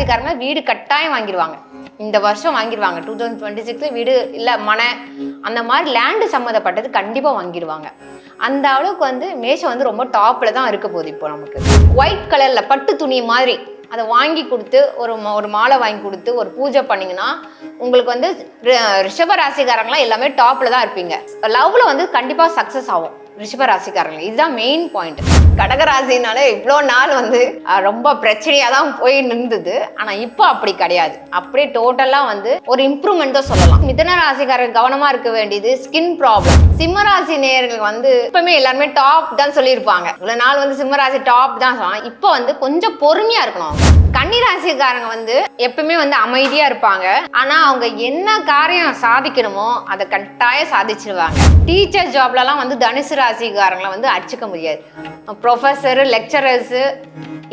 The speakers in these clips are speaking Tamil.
ராசிக்காரங்க வீடு கட்டாயம் வாங்கிடுவாங்க. இந்த வருஷம் வாங்கிடுவாங்க. 2026 வீடு இல்லை மனை அந்த மாதிரி லேண்டு சம்மந்தப்பட்டது கண்டிப்பாக வாங்கிடுவாங்க. அந்த அளவுக்கு வந்து மேஷம் வந்து ரொம்ப டாப்பில் தான் இருக்க போகுது. இப்போ நமக்கு ஒயிட் கலரில் பட்டு துணி மாதிரி அதை வாங்கி கொடுத்து ஒரு மாலை வாங்கி கொடுத்து ஒரு பூஜை பண்ணிங்கன்னா உங்களுக்கு வந்து ரிஷப ராசிக்காரங்களாம் எல்லாமே டாப்பில் தான் இருப்பீங்க. லவ்வில் வந்து கண்டிப்பாக சக்ஸஸ் ஆகும் ரிஷப ராசிக்காரங்க. இதுதான் மெயின் பாயிண்ட். கடகராசினாலே இவ்வளோ நாள் வந்து ரொம்ப பிரச்சனையாக தான் போய் நின்றுது. ஆனால் இப்போ அப்படி கிடையாது. அப்படியே டோட்டலாக வந்து ஒரு இம்ப்ரூவ்மெண்ட் தான் சொல்லலாம். மிதுன ராசிக்காரங்க கவனமாக இருக்க வேண்டியது ஸ்கின் ப்ராப்ளம். சிம்ம ராசி நேயர்கள் வந்து எப்பவுமே எல்லாருமே டாப் தான் சொல்லியிருப்பாங்க. இவ்வளோ நாள் வந்து சிம்ம ராசி டாப் தான் சொல்லலாம். இப்போ வந்து கொஞ்சம் பொறுமையாக இருக்கணும். கன்னி ராசிக்காரங்க வந்து எப்பவுமே வந்து அமைதியாக இருப்பாங்க. ஆனால் அவங்க என்ன காரியம் சாதிக்கணுமோ அதை கட்டாயம் சாதிச்சிருவாங்க. டீச்சர் ஜாப்லலாம் வந்து தனுசு ராசிக்காரங்களை வந்து அடிச்சுக்க முடியாது. ப்ரொஃபஸரு லெக்சரர்ஸு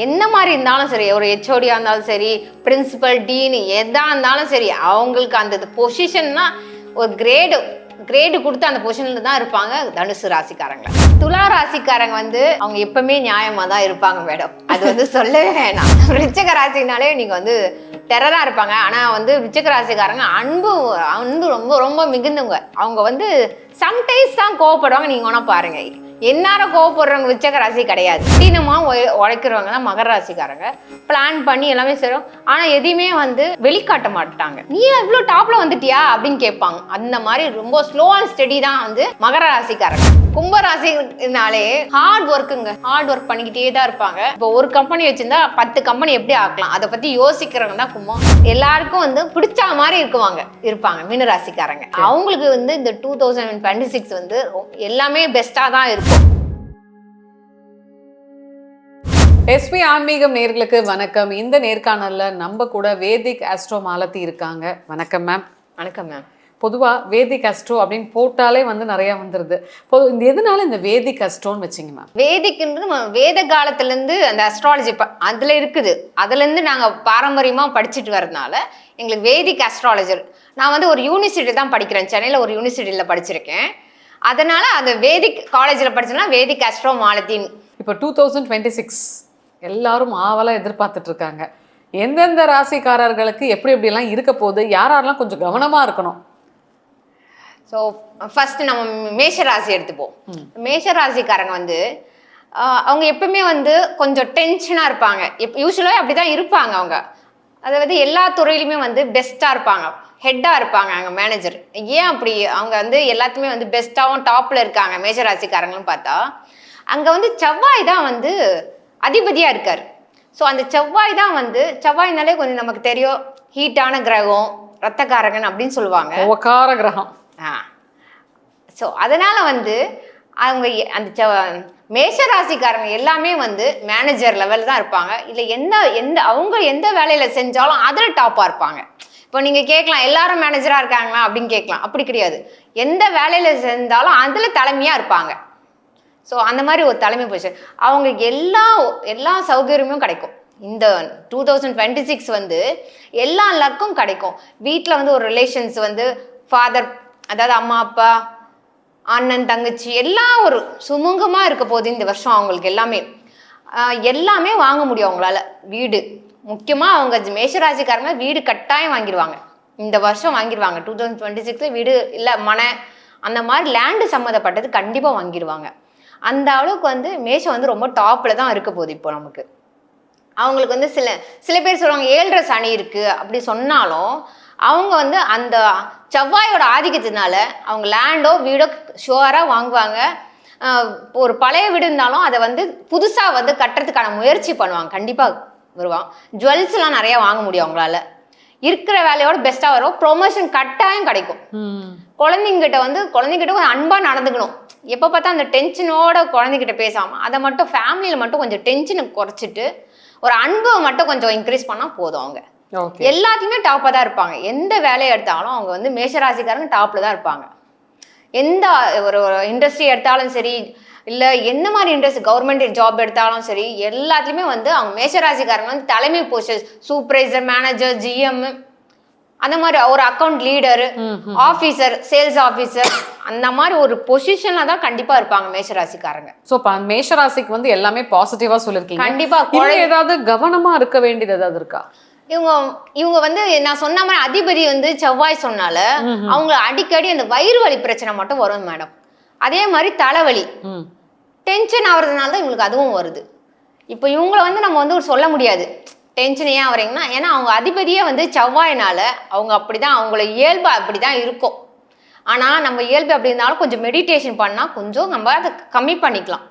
என்ன மாதிரி இருந்தாலும் சரி, ஒரு ஹெச்ஓடியாக இருந்தாலும் சரி, பிரின்சிபல் டீனு எதாக இருந்தாலும் சரி, அவங்களுக்கு அந்த பொசிஷன்னா ஒரு கிரேடு கொடுத்து அந்த பொசிஷனில் தான் இருப்பாங்க தனுசு ராசிக்காரங்க. துலா ராசிக்காரங்க வந்து அவங்க எப்பவுமே நியாயமாக தான் இருப்பாங்க மேடம். அது வந்து சொல்லவே வேணாம். விருச்சிக ராசினாலே நீங்கள் வந்து டெரராக இருப்பாங்க. ஆனால் வந்து விருச்சிக ராசிக்காரங்க அன்பு ரொம்ப ரொம்ப மிகுந்தவங்க. அவங்க வந்து சம்டைம்ஸ் தான் கோவப்படுவாங்க. நீங்கள் வேணா பாருங்க. எந்நேரம் கோவப்படுறவங்க விருச்சிக ராசி கிடையாது. கடினமாக உழைக்கிறவங்க தான் மகர ராசிக்காரங்க. பிளான் பண்ணி எல்லாமே செய்கிறோம். ஆனால் எதையுமே வந்து வெளிக்காட்ட மாட்டாங்க. நீ இவ்வளோ டாப்ல வந்துட்டியா அப்படின்னு கேட்பாங்க. அந்த மாதிரி ரொம்ப ஸ்லோ அண்ட் ஸ்டெடி தான் வந்து மகர ராசிக்காரங்க. கும்ப ராசினாலே ஹார்ட் ஒர்க் பண்ணிக்கிட்டே தான் இருப்பாங்க. இப்போ ஒரு கம்பெனி வச்சிருந்தா 10 கம்பெனி எப்படி ஆக்கலாம் அதை பத்தி யோசிக்கிறவங்க தான் கும்பம். எல்லாருக்கும் வந்து பிடிச்ச மாதிரி இருப்பாங்க மீன ராசிக்காரங்க. அவங்களுக்கு வந்து இந்த 2026 வந்து எல்லாமே பெஸ்டா தான் இருக்கும். எஸ்பி ஆன்மீகம் நேயர்களுக்கு வணக்கம். இந்த நேர்காணல்ல நம்ம கூட வேதிக் ஆஸ்ட்ரோ மாலதி இருக்காங்க. வணக்கம் மேம். வணக்கம் மேம். பொதுவாக வேதிக் அஸ்ட்ரோ அப்படின்னு போட்டாலே வந்து நிறையா வந்துடுது. இந்த எதனால இந்த வேதிக் அஸ்ட்ரோன்னு வச்சிங்க மேம்? வேதிக்குன்றது வேத காலத்துலேருந்து அந்த அஸ்ட்ராலஜி அதில் இருக்குது. அதுலேருந்து நாங்கள் பாரம்பரியமாக படிச்சுட்டு வரதுனால எங்களுக்கு வேதிக் அஸ்ட்ராலஜர். நான் வந்து ஒரு யூனிவர்சிட்டி தான் படிக்கிறேன். சென்னையில் ஒரு யூனிவர்சிட்டியில் படிச்சிருக்கேன். அதனால் அந்த வேதிக் காலேஜில் படிச்சோன்னா வேதிக் அஸ்ட்ரோ மாலத்தின். இப்போ 2026 எல்லாரும் ஆவலாக எதிர்பார்த்துட்டு இருக்காங்க. எந்தெந்த ராசிக்காரர்களுக்கு எப்படியெல்லாம் இருக்க போகுது, யாரெல்லாம் கொஞ்சம் கவனமாக இருக்கணும்? ஸோ ஃபர்ஸ்ட் நம்ம மேஷராசி எடுத்துப்போம். மேஷராசிக்காரங்க வந்து அவங்க எப்பவுமே வந்து கொஞ்சம் டென்ஷனாக இருப்பாங்க. யூஸ்வலாக அப்படி தான் இருப்பாங்க. அவங்க அதாவது எல்லா துறையிலுமே வந்து பெஸ்ட்டாக இருப்பாங்க, ஹெட்டாக இருப்பாங்க. அங்கே மேனேஜர் ஏன் அப்படி அவங்க வந்து எல்லாத்துமே வந்து பெஸ்ட்டாகவும் டாப்பில் இருக்காங்க மேஷராசிக்காரங்களும் பார்த்தா, அங்கே வந்து செவ்வாய் தான் வந்து அதிபதியாக இருக்கார். ஸோ அந்த செவ்வாய் தான் வந்து செவ்வாய்னாலே கொஞ்சம் நமக்கு தெரியும் ஹீட்டான கிரகம், ரத்தக்காரகன் அப்படின்னு சொல்லுவாங்க, உக்கார கிரகம். ஸோ அதனால் வந்து அவங்க அந்த மேஷராசிக்காரங்க எல்லாமே வந்து மேனேஜர் லெவல் தான் இருப்பாங்க. இல்லை அவங்க எந்த வேலையில் செஞ்சாலும் அதில் டாப்பாக இருப்பாங்க. இப்போ நீங்கள் கேட்கலாம் எல்லாரும் மேனேஜராக இருக்காங்களா அப்படின்னு கேட்கலாம். அப்படி கிடையாது. எந்த வேலையில் செஞ்சாலும் அதில் தலைமையாக இருப்பாங்க. ஸோ அந்த மாதிரி ஒரு தலைமை பொசிஷன் அவங்களுக்கு எல்லா சௌகரியமும் கிடைக்கும். இந்த 2026 வந்து எல்லா லக்கும் கிடைக்கும். வீட்டில் வந்து ஒரு ரிலேஷன்ஸ் வந்து ஃபாதர், அதாவது அம்மா அப்பா அண்ணன் தங்கச்சி எல்லாம் ஒரு சுமூகமாக இருக்க போகுது இந்த வருஷம். அவங்களுக்கு எல்லாமே வாங்க முடியும் அவங்களால. வீடு முக்கியமாக அவங்க மேஷராசிக்காரங்க வீடு கட்டாயம் வாங்கிடுவாங்க. இந்த வருஷம் வாங்கிடுவாங்க. 2026 வீடு இல்லை மனை அந்த மாதிரி லேண்டு சம்மந்தப்பட்டது கண்டிப்பாக வாங்கிடுவாங்க. அந்த அளவுக்கு வந்து மேஷம் வந்து ரொம்ப டாப்பில் தான் இருக்க போகுது இப்போ நமக்கு. அவங்களுக்கு வந்து சில பேர் சொல்லுவாங்க 7.5 சனி இருக்குது அப்படி சொன்னாலும் அவங்க வந்து அந்த செவ்வாயோட ஆதிக்கத்தினால அவங்க லேண்டோ வீடோ ஷுவராக வாங்குவாங்க. ஒரு பழைய வீடு இருந்தாலும் அதை வந்து புதுசாக வந்து கட்டுறதுக்கான முயற்சி பண்ணுவாங்க. கண்டிப்பாக வருவாங்க. ஜுவல்ஸ்லாம் நிறையா வாங்க முடியும் அவங்களால. இருக்கிற வேலையோட பெஸ்ட்டாக வரும். ப்ரொமோஷன் கட்டாயம் கிடைக்கும். குழந்தைங்கிட்ட கொஞ்சம் அன்பாக நடந்துக்கணும். எப்போ பார்த்தா அந்த டென்ஷனோட குழந்தைகிட்ட பேசாமல் அதை மட்டும் ஃபேமிலியில் மட்டும் கொஞ்சம் டென்ஷனை குறைச்சிட்டு ஒரு அன்பை மட்டும் கொஞ்சம் இன்க்ரீஸ் பண்ணால் போதும். அவங்க எல்லாத்தையுமே டாப்பாக தான் இருப்பாங்க. எந்த வேலையை எடுத்தாலும் அவங்க வந்து மேஷராசிக்காரங்க டாப்பில் தான் இருப்பாங்க. எந்த ஒரு இண்டஸ்ட்ரி எடுத்தாலும் சரி, இல்லை என்ன மாதிரி இண்டஸ்ட்ரி கவர்மெண்ட் ஜாப் எடுத்தாலும் சரி, எல்லாத்துலேயுமே வந்து அவங்க மேஷராசிக்காரங்க வந்து தலைமை பொசிஷன் சூப்பர்வைசர், மேனேஜர், ஜிஎம் அந்த மாதிரி ஒரு account leader, officer, sales officer அந்த மாதிரி ஒரு பொசிஷன்ல தான் கண்டிப்பா இருப்பாங்க மேஷராசிக்காரங்க. ஸோ மேஷராசிக்கு வந்து எல்லாமே பாசிட்டிவா சொல்லிருக்கீங்க. கண்டிப்பா. ஏதாவது கவனமா இருக்க வேண்டியது ஏதாவது இருக்கா? இவங்க இவங்க வந்து நான் சொன்ன மாதிரி அதிபதி வந்து செவ்வாய் சொன்னால அவங்க அடிக்கடி அந்த வயிறு வலி பிரச்சனை மட்டும் வரும் மேடம். அதே மாதிரி தலைவலி, டென்ஷன் ஆகுறதுனால தான் இவங்களுக்கு அதுவும் வருது. இப்போ இவங்கள வந்து நம்ம வந்து சொல்ல முடியாது டென்ஷன் ஏன் வரீங்கன்னா, ஏன்னா அவங்க அதிபதியே வந்து செவ்வாயினால அவங்க அப்படிதான், அவங்கள இயல்பு அப்படிதான் இருக்கும். ஆனால் நம்ம இயல்பு அப்படி இருந்தாலும் கொஞ்சம் மெடிடேஷன் பண்ணால் கொஞ்சம் நம்ம அதை கம்மி பண்ணிக்கலாம்.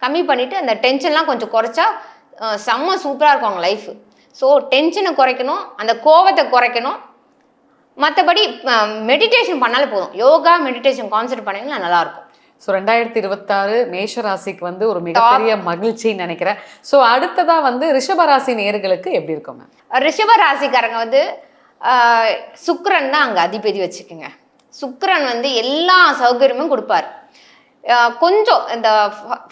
கம்மி பண்ணிவிட்டு அந்த டென்ஷன்லாம் கொஞ்சம் குறைச்சா செம்ம சூப்பராக இருக்கும் அவங்க லைஃபு. ஸோ டென்ஷனை குறைக்கணும், அந்த கோவத்தை குறைக்கணும். மற்றபடி மெடிடேஷன் பண்ணாலே போதும். யோகா மெடிடேஷன் கான்சென்ட்ரேட் பண்ணிங்கன்னா நல்லாயிருக்கும். ஸோ 2026 மேஷ ராசிக்கு வந்து ஒரு மிகப்பெரிய மகிழ்ச்சின்னு நினைக்கிறேன். ஸோ அடுத்ததா வந்து ரிஷபராசி நேயர்களுக்கு எப்படி இருக்கும் மேம்? ரிஷப ராசிக்காரங்க வந்து சுக்கிரன் தான் அங்கே அதிபதி வச்சுக்கோங்க. சுக்கிரன் வந்து எல்லா சௌகரியமும் கொடுப்பார். கொஞ்சம் இந்த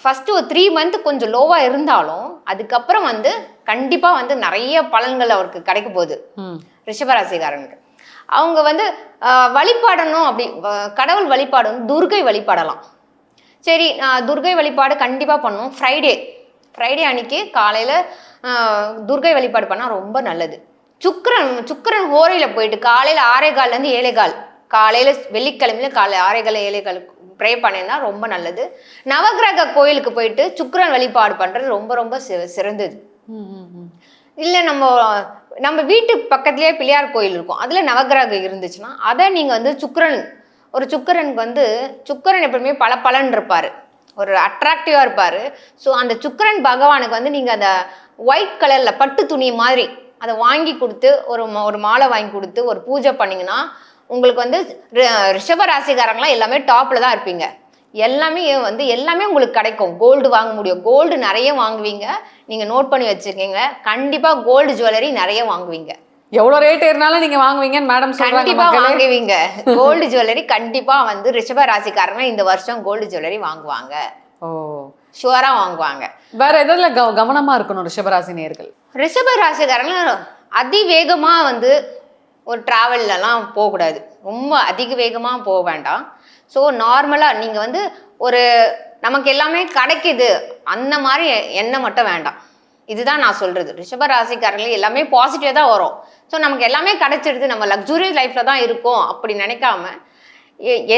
ஃபஸ்ட்டு ஒரு 3 மந்த் கொஞ்சம் லோவாக இருந்தாலும் அதுக்கப்புறம் வந்து கண்டிப்பாக வந்து நிறைய பலன்கள் அவருக்கு கிடைக்க போகுது ரிஷபராசிக்காரனுக்கு. அவங்க வந்து வழிபாடணும், அப்படி கடவுள் வழிபாடணும், துர்கை வழிபாடலாம். சரி, துர்கை வழிபாடு கண்டிப்பாக பண்ணணும். ஃப்ரைடே அன்னைக்கு காலையில் துர்கை வழிபாடு பண்ணால் ரொம்ப நல்லது. சுக்கிரன் ஹோரையில் போயிட்டு காலையில் 6:15 7:15 காலையில் வெள்ளிக்கிழமையில காலையில் 6:15 7:15 ப்ரே பண்ணினா ரொம்ப நல்லது. நவகிரக கோயிலுக்கு போயிட்டு சுக்கிரன் வழிபாடு பண்ணுறது ரொம்ப ரொம்ப சிறந்தது. இல்லை நம்ம வீட்டு பக்கத்துலேயே பிள்ளையார் கோயில் இருக்கும், அதில் நவகிரகம் இருந்துச்சுன்னா அதை நீங்கள் வந்து சுக்கிரனுக்கு வந்து சுக்கிரன் எப்பவுமே பலன் இருப்பார், ஒரு அட்ராக்டிவாக இருப்பார். ஸோ அந்த சுக்கிரன் பகவானுக்கு வந்து நீங்கள் அந்த ஒயிட் கலரில் பட்டு துணி மாதிரி அதை வாங்கி கொடுத்து ஒரு மாலை வாங்கி கொடுத்து ஒரு பூஜை பண்ணிங்கன்னா உங்களுக்கு வந்து ரிஷபராசிக்காரங்களாம் எல்லாமே டாப்பில் தான் இருப்பீங்க. எல்லாமே உங்களுக்கு கிடைக்கும். கோல்டு வாங்க முடியும், கோல்டு நிறைய வாங்குவீங்க. நீங்கள் நோட் பண்ணி வச்சுருக்கீங்க, கண்டிப்பாக கோல்டு ஜுவல்லரி நிறைய வாங்குவீங்க. எவ்வளோ ரேட் ஏறினாலும் நீங்கள் வாங்குவீங்கன்னு மேடம் சொல்றாங்க. கண்டிப்பாக வாங்குவீங்க கோல்டு ஜுவல்லரி. கண்டிப்பாக வந்து ரிஷபராசிக்காரங்க இந்த வருஷம் கோல்டு ஜுவல்லரி வாங்குவாங்க. ஓ, ஷுவராக வாங்குவாங்க. வேற எதில் கவனமாக இருக்கணும் ரிஷபராசி நேயர்கள்? ரிஷபராசிக்காரங்க அதிவேகமாக வந்து ஒரு ட்ராவல்லாம் போகக்கூடாது, ரொம்ப அதிக வேகமாக போக வேண்டாம். ஸோ நார்மலாக நீங்கள் வந்து நமக்கு எல்லாமே கிடைக்கிது அந்த மாதிரி எண்ணம் மட்டும் வேண்டாம். இதுதான் நான் சொல்கிறது. ரிஷபராசிக்காரங்களுக்கு எல்லாமே பாசிட்டிவாக தான் வரும். ஸோ நமக்கு எல்லாமே கிடைச்சிடுது, நம்ம லக்ஸுரியஸ் லைஃப்பில் தான் இருக்கோம் அப்படி நினைக்காம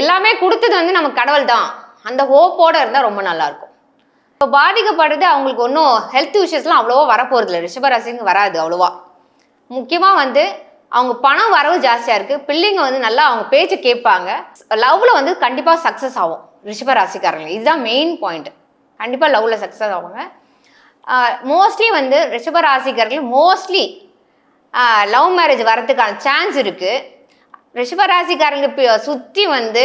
எல்லாமே கொடுத்தது வந்து நமக்கு கடவுள் தான், அந்த ஹோப்போடு இருந்தால் ரொம்ப நல்லாயிருக்கும். இப்போ பாதிக்கப்படுறது அவங்களுக்கு ஒன்றும் ஹெல்த் இஷ்யூஸ்லாம் அவ்வளோவா வரப்போகிறது இல்லை, ரிஷபராசிக்கு வராது அவ்வளோவா. முக்கியமாக வந்து அவங்க பணம் வரவு ஜாஸ்தியாக இருக்குது, பிள்ளைங்க வந்து நல்லா அவங்க பேச்சு கேட்பாங்க, லவ்வில் வந்து கண்டிப்பாக சக்ஸஸ் ஆகும் ரிஷபராசிக்காரங்க. இதுதான் மெயின் பாயிண்ட். கண்டிப்பாக லவ்வில் சக்ஸஸ் ஆகுங்க. மோஸ்ட்லி வந்து ரிஷபராசிக்காரர்கள் மோஸ்ட்லி லவ் மேரேஜ் வரதுக்கான சான்ஸ் இருக்குது. ரிஷபராசிக்காரங்க சுற்றி வந்து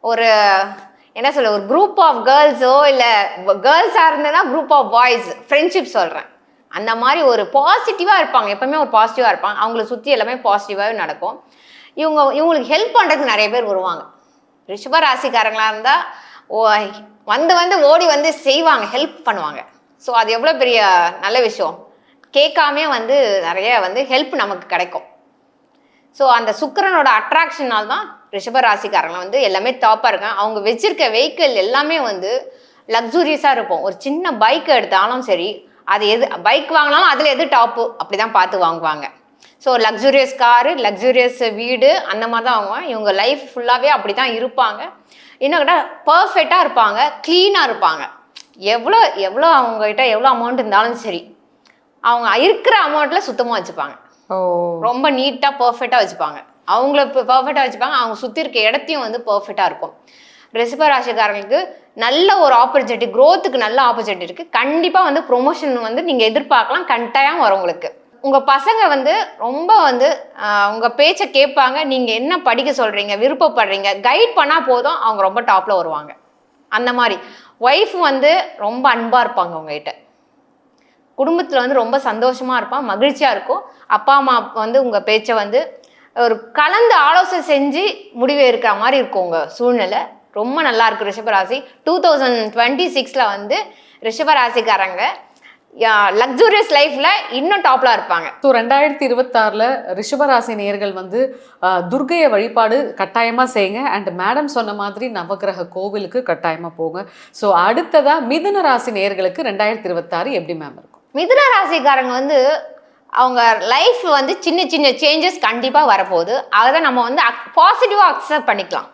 ஒரு ஒரு குரூப் ஆஃப் கேர்ள்ஸோ இல்லை கேர்ள்ஸாக இருந்ததுன்னா குரூப் ஆஃப் பாய்ஸ் ஃப்ரெண்ட்ஷிப் சொல்கிறேன், அந்த மாதிரி ஒரு பாசிட்டிவாக இருப்பாங்க, எப்பவுமே ஒரு பாசிட்டிவாக இருப்பாங்க. அவங்கள சுற்றி எல்லாமே பாசிட்டிவாகவே நடக்கும். இவங்களுக்கு ஹெல்ப் பண்ணுறதுக்கு நிறைய பேர் வருவாங்க. ரிஷபராசிக்காரங்களாக இருந்தால் வந்து ஓடி வந்து செய்வாங்க, ஹெல்ப் பண்ணுவாங்க. ஸோ அது எவ்வளோ பெரிய நல்ல விஷயம். கேட்காமே வந்து நிறைய வந்து ஹெல்ப் நமக்கு கிடைக்கும். ஸோ அந்த சுக்கிரனோட அட்ராக்ஷனால் தான் ரிஷபராசிக்காரங்க வந்து எல்லாமே டாப்பாக இருக்காங்க. அவங்க வச்சிருக்க வெஹிக்கிள் எல்லாமே வந்து லக்ஸூரியஸாக இருக்கும். ஒரு சின்ன பைக் எடுத்தாலும் சரி, அது பைக் வாங்கினாலும் அதில் எது டாப்பு அப்படி தான் பார்த்து வாங்குவாங்க. ஸோ லக்ஸூரியஸ் காரு, லக்ஸூரியஸ் வீடு அந்த மாதிரி தான் வாங்குவாங்க. இவங்க லைஃப் ஃபுல்லாகவே அப்படி தான் இருப்பாங்க. இன்னும் கேட்டால் பர்ஃபெக்டாக இருப்பாங்க, க்ளீனாக இருப்பாங்க. எவ்வளோ அவங்ககிட்ட எவ்வளோ அமௌண்ட் இருந்தாலும் சரி, அவங்க இருக்கிற அமௌண்ட்டில் சுத்தமாக வச்சுப்பாங்க. ரொம்ப நீட்டாக பர்ஃபெக்டாக வச்சுப்பாங்க. அவங்கள பர்ஃபெக்டாக வச்சுப்பாங்க. அவங்க சுற்றி இருக்க இடத்தையும் வந்து பர்ஃபெக்டாக இருக்கும். ரிஷபராசிக்காரங்களுக்கு நல்ல ஒரு ஆப்பர்ச்சுனிட்டி, க்ரோத்துக்கு நல்ல ஆப்பர்ச்சுனிட்டி இருக்குது. கண்டிப்பாக வந்து ப்ரொமோஷன் வந்து நீங்கள் எதிர்பார்க்கலாம், கட்டாயம் வரும் உங்களுக்கு. உங்கள் பசங்க வந்து ரொம்ப வந்து உங்கள் பேச்சை கேட்பாங்க. நீங்கள் என்ன படிக்க சொல்கிறீங்க, விருப்பப்படுறீங்க, கைட் பண்ணால் போதும், அவங்க ரொம்ப டாப்பில் வருவாங்க. அந்த மாதிரி ஒய்ஃப் வந்து ரொம்ப அன்பாக இருப்பாங்க உங்ககிட்ட. குடும்பத்தில் வந்து ரொம்ப சந்தோஷமாக இருப்பான், மகிழ்ச்சியாக இருக்கும். அப்பா அம்மா வந்து உங்கள் பேச்சை வந்து ஒரு கலந்து ஆலோசனை செஞ்சு முடிவு இருக்கிற மாதிரி இருக்கும் உங்கள் சூழ்நிலை. ரொம்ப நல்லா இருக்கு. ரிஷபராசி 2026 வந்து ரிஷபராசிக்காரங்க லக்ஸூரியஸ் லைஃப்ல இன்னும் டாப்ல இருப்பாங்க. ஸோ 2026 ரிஷபராசி நேயர்கள் வந்து துர்கையை வழிபாடு கட்டாயமா செய்யுங்க. அண்ட் மேடம் சொன்ன மாதிரி நவகிரக கோவிலுக்கு கட்டாயமா போங்க. ஸோ அடுத்ததா மிதுன ராசி நேயர்களுக்கு 2026 எப்படி மேம் இருக்கும்? மிதுன ராசிக்காரங்க வந்து அவங்க லைஃப் வந்து சின்ன சின்ன சேஞ்சஸ் கண்டிப்பாக வரப்போகுது. அதை நம்ம வந்து பாசிட்டிவாக அக்செப்ட் பண்ணிக்கலாம்.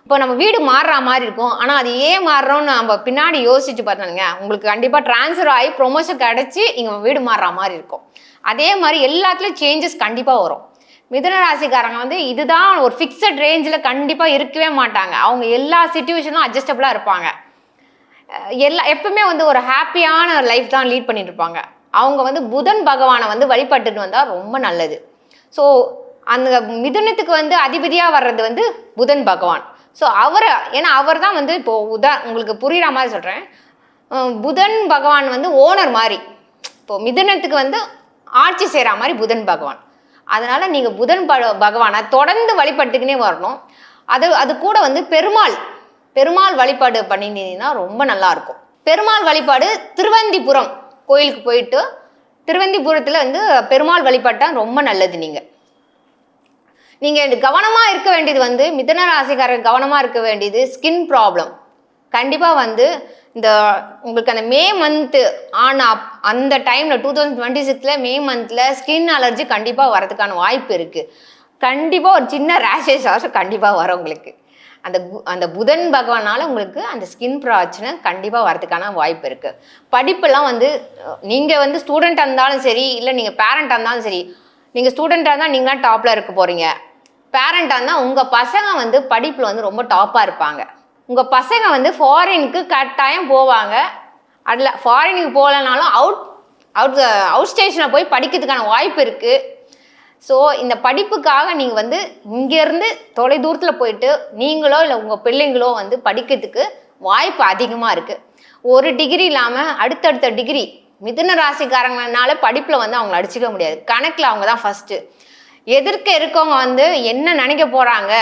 இப்போ நம்ம வீடு மாறுற மாதிரி இருக்கும், ஆனால் அது ஏன் மாறுறோம்னு நம்ம பின்னாடி யோசிச்சு பார்த்தோங்க, உங்களுக்கு கண்டிப்பாக ட்ரான்ஸ்ஃபர் ஆகி ப்ரொமோஷன் கிடச்சி நீங்கள் வீடு மாறுற மாதிரி இருக்கும். அதே மாதிரி எல்லாத்துலேயும் சேஞ்சஸ் கண்டிப்பாக வரும். மிதுன ராசிக்காரங்க வந்து இதுதான் ஒரு ஃபிக்ஸட் ரேஞ்சில் கண்டிப்பாக இருக்கவே மாட்டாங்க. அவங்க எல்லா சிச்சுவேஷனும் அட்ஜஸ்டபுளாக இருப்பாங்க. எப்பவுமே வந்து ஒரு ஹாப்பியான லைஃப் தான் லீட் பண்ணிட்டு இருப்பாங்க. அவங்க வந்து புதன் பகவானை வந்து வழிபட்டுட்டு வந்தால் ரொம்ப நல்லது. ஸோ அந்த மிதுனத்துக்கு வந்து அதிபதியாக வர்றது வந்து புதன் பகவான். ஸோ ஏன்னா அவர் தான் வந்து இப்போது உங்களுக்கு புரிகிற மாதிரி சொல்கிறேன். புதன் பகவான் வந்து ஓனர் மாதிரி, இப்போது மிதுனத்துக்கு வந்து ஆட்சி செய்கிற மாதிரி புதன் பகவான். அதனால் நீங்கள் புதன் பகவானை தொடர்ந்து வழிபட்டுக்கினே வரணும். அது கூட வந்து பெருமாள் வழிபாடு பண்ணினீங்கன்னா ரொம்ப நல்லாயிருக்கும். பெருமாள் வழிபாடு திருவந்திபுரம் கோயிலுக்கு போயிட்டு திருவந்திபுரத்தில் வந்து பெருமாள் வழிபாட்டால் ரொம்ப நல்லது. நீங்கள் கவனமாக இருக்க வேண்டியது வந்து மிதுன ராசிக்காரர் கவனமாக இருக்க வேண்டியது ஸ்கின் ப்ராப்ளம். கண்டிப்பாக வந்து இந்த உங்களுக்கு அந்த மே மந்த்து அந்த டைமில் 2026 மே மந்தில் ஸ்கின் அலர்ஜி கண்டிப்பாக வரதுக்கான வாய்ப்பு இருக்குது. கண்டிப்பாக ஒரு சின்ன ரேஷஸ் கண்டிப்பாக வரும் உங்களுக்கு. அந்த புதன் பகவானால் உங்களுக்கு அந்த ஸ்கின் பிரச்சனை கண்டிப்பாக வரதுக்கான வாய்ப்பு இருக்குது. படிப்பெல்லாம் வந்து நீங்கள் வந்து ஸ்டூடெண்ட்டாக இருந்தாலும் சரி, இல்லை நீங்கள் பேரண்ட்டாக இருந்தாலும் சரி, நீங்கள் ஸ்டூடெண்ட்டாக இருந்தால் நீங்களாம் டாப்பில் இருக்க போகிறீங்க. பேரண்ட்டாக இருந்தால் உங்கள் பசங்க வந்து படிப்பில் வந்து ரொம்ப டாப்பாக இருப்பாங்க. உங்கள் பசங்க வந்து ஃபாரினுக்கு கட்டாயம் போவாங்க. அதில் ஃபாரினுக்கு போகலனாலும் அவுட் ஸ்டேஷனில் போய் படிக்கிறதுக்கான வாய்ப்பு இருக்குது. ஸோ இந்த படிப்புக்காக நீங்கள் வந்து இங்கேருந்து தொலை தூரத்தில் போயிட்டு நீங்களோ இல்லை உங்கள் பிள்ளைங்களோ வந்து படிக்கிறதுக்கு வாய்ப்பு அதிகமாக இருக்குது. ஒரு டிகிரி இல்லாமல் அடுத்தடுத்த டிகிரி மிதுன ராசிக்காரங்கனால படிப்பில் வந்து அவங்கள அடிச்சிக்க முடியாது. கணக்கில் அவங்க தான் ஃபஸ்ட்டு. எதிர்க்க இருக்கவங்க வந்து என்ன நினைக்க போகிறாங்க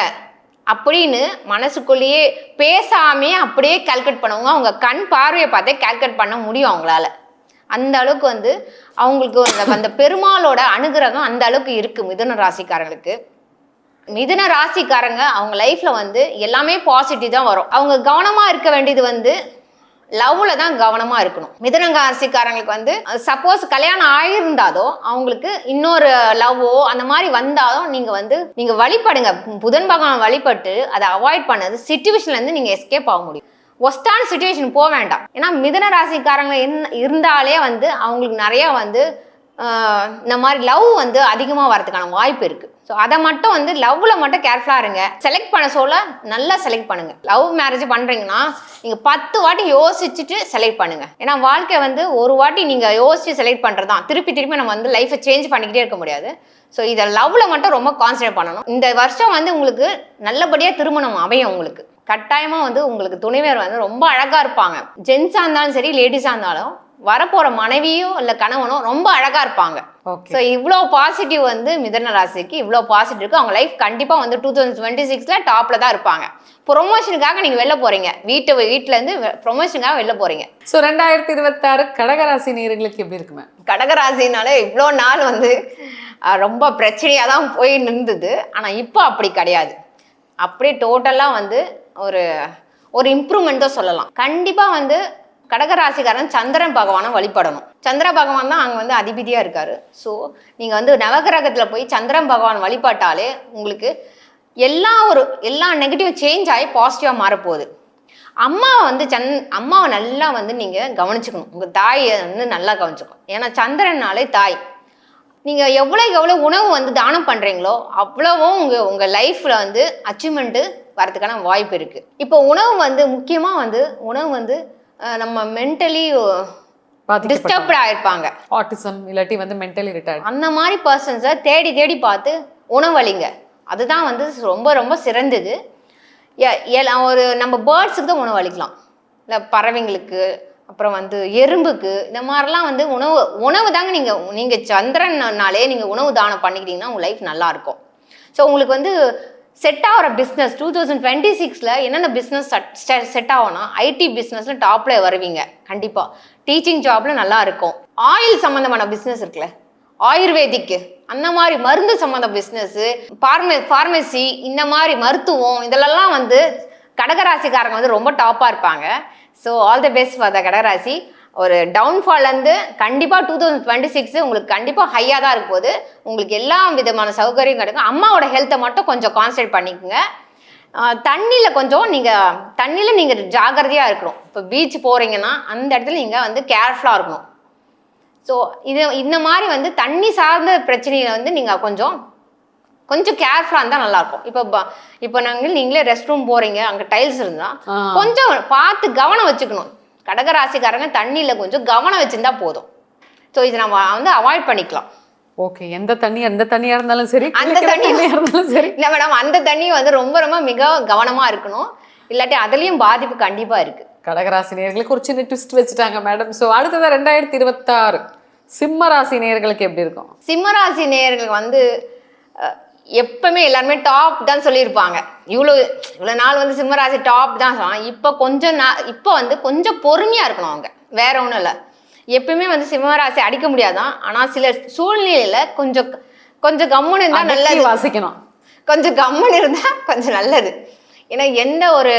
அப்படின்னு மனசுக்குள்ளேயே பேசாமே அப்படியே கால்குலேட் பண்ணுவாங்க. அவங்க கண் பார்வையை பார்த்தே கால்குலேட் பண்ண முடியும் அவங்களால. அந்த அளவுக்கு வந்து அவங்களுக்கு அந்த பெருமாளோட அனுகிரகம் அந்த அளவுக்கு இருக்குது மிதுன ராசிக்காரங்களுக்கு. மிதுன ராசிக்காரங்க அவங்க லைஃப்பில் வந்து எல்லாமே பாசிட்டிவ் தான் வரும். அவங்க கவனமாக இருக்க வேண்டியது வந்து லவ்ல தான் கவனமாக இருக்கணும். மிதுன ராசிக்காரங்களுக்கு வந்து சப்போஸ் கல்யாணம் ஆகியிருந்தாதோ அவங்களுக்கு இன்னொரு லவ்வோ அந்த மாதிரி வந்தாலும் நீங்கள் வழிபடுங்க. புதன் பகவான் வழிபட்டு அதை அவாய்ட் பண்ணது சிச்சுவேஷன்லேருந்து நீங்கள் எஸ்கேப் ஆக முடியும். ஒஸ்டான சிச்சுவேஷன் போக வேண்டாம். ஏன்னா மிதுன ராசிக்காரங்க இருந்தாலே வந்து அவங்களுக்கு நிறையா வந்து இந்த மாதிரி லவ் வந்து அதிகமாக வரதுக்கான வாய்ப்பு இருக்குது. ஸோ அதை மட்டும் வந்து லவ்வில் மட்டும் கேர்ஃபுல்லாக இருங்க. செலக்ட் பண்ண சொல்ல நல்லா செலக்ட் பண்ணுங்கள். லவ் மேரேஜ் பண்ணுறீங்கன்னா நீங்கள் 10 வாட்டி யோசிச்சுட்டு செலக்ட் பண்ணுங்கள். ஏன்னா வாழ்க்கை வந்து ஒரு வாட்டி நீங்கள் யோசிச்சு செலக்ட் பண்ணுறது தான். திருப்பி நம்ம வந்து லைஃப்பை சேஞ்ச் பண்ணிக்கிட்டே இருக்க முடியாது. ஸோ இதை லவ்வில் மட்டும் ரொம்ப கான்சன்ட்ரேட் பண்ணணும். இந்த வருஷம் வந்து உங்களுக்கு நல்லபடியாக திருமணம் அமையும். உங்களுக்கு கட்டாயமாக வந்து உங்களுக்கு துணைவர் வந்து ரொம்ப அழகாக இருப்பாங்க. ஜென்ஸாக இருந்தாலும் சரி, லேடிஸாக இருந்தாலும் வரப்போகிற மனைவியோ இல்லை கணவனோ ரொம்ப அழகாக இருப்பாங்க. ஸோ இவ்வளோ பாசிட்டிவ் வந்து மிதுன ராசிக்கு இவ்வளோ பாசிட்டிவ் இருக்குது. அவங்க லைஃப் கண்டிப்பாக வந்து 2026 டாப்பில் தான் இருப்பாங்க. ப்ரொமோஷனுக்காக நீங்கள் வெளில போகிறீங்க. வீட்டிலேருந்து ப்ரொமோஷனுக்காக வெளில போகிறீங்க. ஸோ 2026 கடகராசி நேயர்களுக்கு எப்படி இருக்குமே? கடகராசினால இவ்வளோ நாள் வந்து ரொம்ப பிரச்சனையாக தான் போய் நின்றுது. ஆனால் இப்போ அப்படி கிடையாது. அப்படியே டோட்டலாக வந்து ஒரு இம்ப்ரூவ்மெண்ட் தான் சொல்லலாம். கண்டிப்பாக வந்து கடகராசிக்காரன் சந்திரன் பகவானை வழிபடணும். சந்திர பகவான் தான் அங்கே வந்து அதிபதியாக இருக்காரு. ஸோ நீங்கள் வந்து நவகிரகத்தில் போய் சந்திரன் பகவான் வழிபட்டாலே உங்களுக்கு எல்லா நெகட்டிவ் சேஞ்ச் ஆகி பாசிட்டிவாக மாறப்போகுது. அம்மாவை நல்லா வந்து நீங்கள் கவனிச்சுக்கணும். உங்கள் தாயை வந்து நல்லா கவனிச்சுக்கணும். ஏன்னா சந்திரனாலே தாய். நீங்கள் எவ்வளோ உணவு வந்து தானம் பண்ணுறீங்களோ அவ்வளவும் உங்கள் லைஃப்பில் வந்து அச்சீவ்மெண்ட்டு வரதுக்கான வாய்ப்பு இருக்குது. இப்போ உணவு வந்து முக்கியமாக வந்து உணவு வந்து நம்ம மென்டலி டிஸ்டர்ப்ட் ஆகிருப்பாங்க. ஆட்டிசம் இல்லாட்டி வந்து மென்டலி ரிட்டார்ட் அந்த மாதிரி பர்சன்ஸை தேடி பார்த்து உணவளிங்க. அதுதான் வந்து ரொம்ப ரொம்ப சிறந்தது. நம்ம பேர்ட்ஸுக்கு தான் உணவளிக்கலாம், இல்லை பறவைங்களுக்கு, அப்புறம் வந்து எறும்புக்கு. இந்த மாதிரிலாம் வந்து உணவு தாங்க. நீங்கள் சந்திரன்னாலே நீங்கள் உணவு தானம் பண்ணிக்கிட்டீங்கன்னா உங்கள் லைஃப் நல்லாயிருக்கும். ஸோ உங்களுக்கு வந்து செட் ஆகிற பிஸ்னஸ் 2026 என்னென்ன பிஸ்னஸ் செட் ஆகும்னா ஐடி பிஸ்னஸில் டாப்பில் வருவீங்க. கண்டிப்பாக டீச்சிங் ஜாபில் நல்லா இருக்கும். ஆயில் சம்மந்தமான பிஸ்னஸ் இருக்குல்ல, ஆயுர்வேதிக்கு அந்த மாதிரி மருந்து சம்மந்த பிஸ்னஸ்ஸு, ஃபார்மசி, இந்த மாதிரி மருத்துவம், இதெல்லாம் வந்து கடகராசிக்காரங்க வந்து ரொம்ப டாப்பாக இருப்பாங்க. So all the best for the கடகராசி. ஒரு டவுன்ஃபால்லேருந்து கண்டிப்பாக 2026 உங்களுக்கு கண்டிப்பாக ஹையாக தான் இருக்கும் போது உங்களுக்கு எல்லா விதமான சௌகரியம் கிடைக்கும். அம்மாவோட ஹெல்த்தை மட்டும் கொஞ்சம் கான்சன்ட்ரேட் பண்ணிக்கோங்க. தண்ணியில் கொஞ்சம் நீங்கள் ஜாகிரதையாக இருக்கணும். இப்போ பீச் போகிறீங்கன்னா அந்த இடத்துல நீங்கள் வந்து கேர்ஃபுல்லாக இருக்கணும். ஸோ இந்த மாதிரி வந்து தண்ணி சார்ந்த பிரச்சனையை வந்து நீங்கள் கொஞ்சம் கேர்ஃபுல்லாக இருந்தால் நல்லாயிருக்கும். இப்போ நீங்களே ரெஸ்ட் ரூம் போகிறீங்க, அங்கே டைல்ஸ் இருந்தால் கொஞ்சம் பார்த்து கவனம் வச்சுக்கணும். கடகராசிக்காரங்க தண்ணியில் கொஞ்சம் கவனம் வச்சுருந்தா போதும். ஸோ இதை நம்ம வந்து அவாய்ட் பண்ணிக்கலாம். ஓகே, எந்த தண்ணியாக இருந்தாலும் சரி, அந்த தண்ணியாக இருந்தாலும் சரி இல்லை மேடம், அந்த தண்ணி வந்து ரொம்ப ரொம்ப மிக கவனமாக இருக்கணும். இல்லாட்டி அதுலேயும் பாதிப்பு கண்டிப்பாக இருக்குது. கடகராசி நேயர்களுக்கு ஒரு சின்ன ட்விஸ்ட் வச்சுட்டாங்க மேடம். ஸோ அடுத்ததான் 2026 சிம்ம ராசி நேயர்களுக்கு எப்படி இருக்கும்? சிம்ம ராசி நேயர்களுக்கு வந்து எப்பவுமே எல்லாருமே டாப் தான் சொல்லியிருப்பாங்க. இவ்வளோ நாள் வந்து சிம்மராசி டாப் தான் சொல்லலாம். இப்போ வந்து கொஞ்சம் பொறுமையாக இருக்கணும். அவங்க வேற ஒன்றும் இல்லை. எப்பவுமே வந்து சிம்மராசி அடிக்க முடியாதான். ஆனால் சில சூழ்நிலையில் கொஞ்சம் கம்முன்னு இருந்தால் நல்லது. வாசிக்கணும். கொஞ்சம் கம்முன்னு இருந்தால் கொஞ்சம் நல்லது. ஏன்னா எந்த ஒரு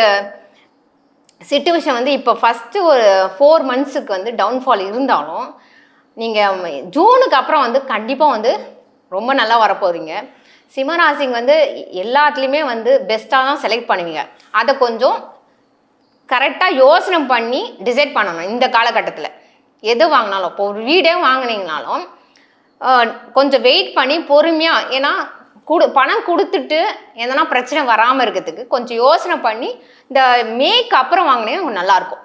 சிச்சுவேஷன் வந்து இப்போ ஃபஸ்ட்டு ஒரு 4 monthsக்கு வந்து டவுன்ஃபால் இருந்தாலும் நீங்கள் ஜூனுக்கு அப்புறம் வந்து கண்டிப்பாக வந்து ரொம்ப நல்லா வரப்போகிறீங்க. சிம்மராசிங்க வந்து எல்லாத்துலேயுமே வந்து பெஸ்ட்டாக தான் செலக்ட் பண்ணுவீங்க. அதை கொஞ்சம் கரெக்டாக யோசனை பண்ணி டிசைட் பண்ணணும். இந்த காலகட்டத்தில் எது வாங்கினாலும், இப்போ ஒரு வீடே வாங்கினீங்கனாலும் கொஞ்சம் வெயிட் பண்ணி பொறுமையாக, ஏன்னா பணம் கொடுத்துட்டு எதனா பிரச்சனை வராமல் இருக்கிறதுக்கு கொஞ்சம் யோசனை பண்ணி இந்த மேக்கு அப்புறம் வாங்கினீங்கன்னா நல்லாயிருக்கும்.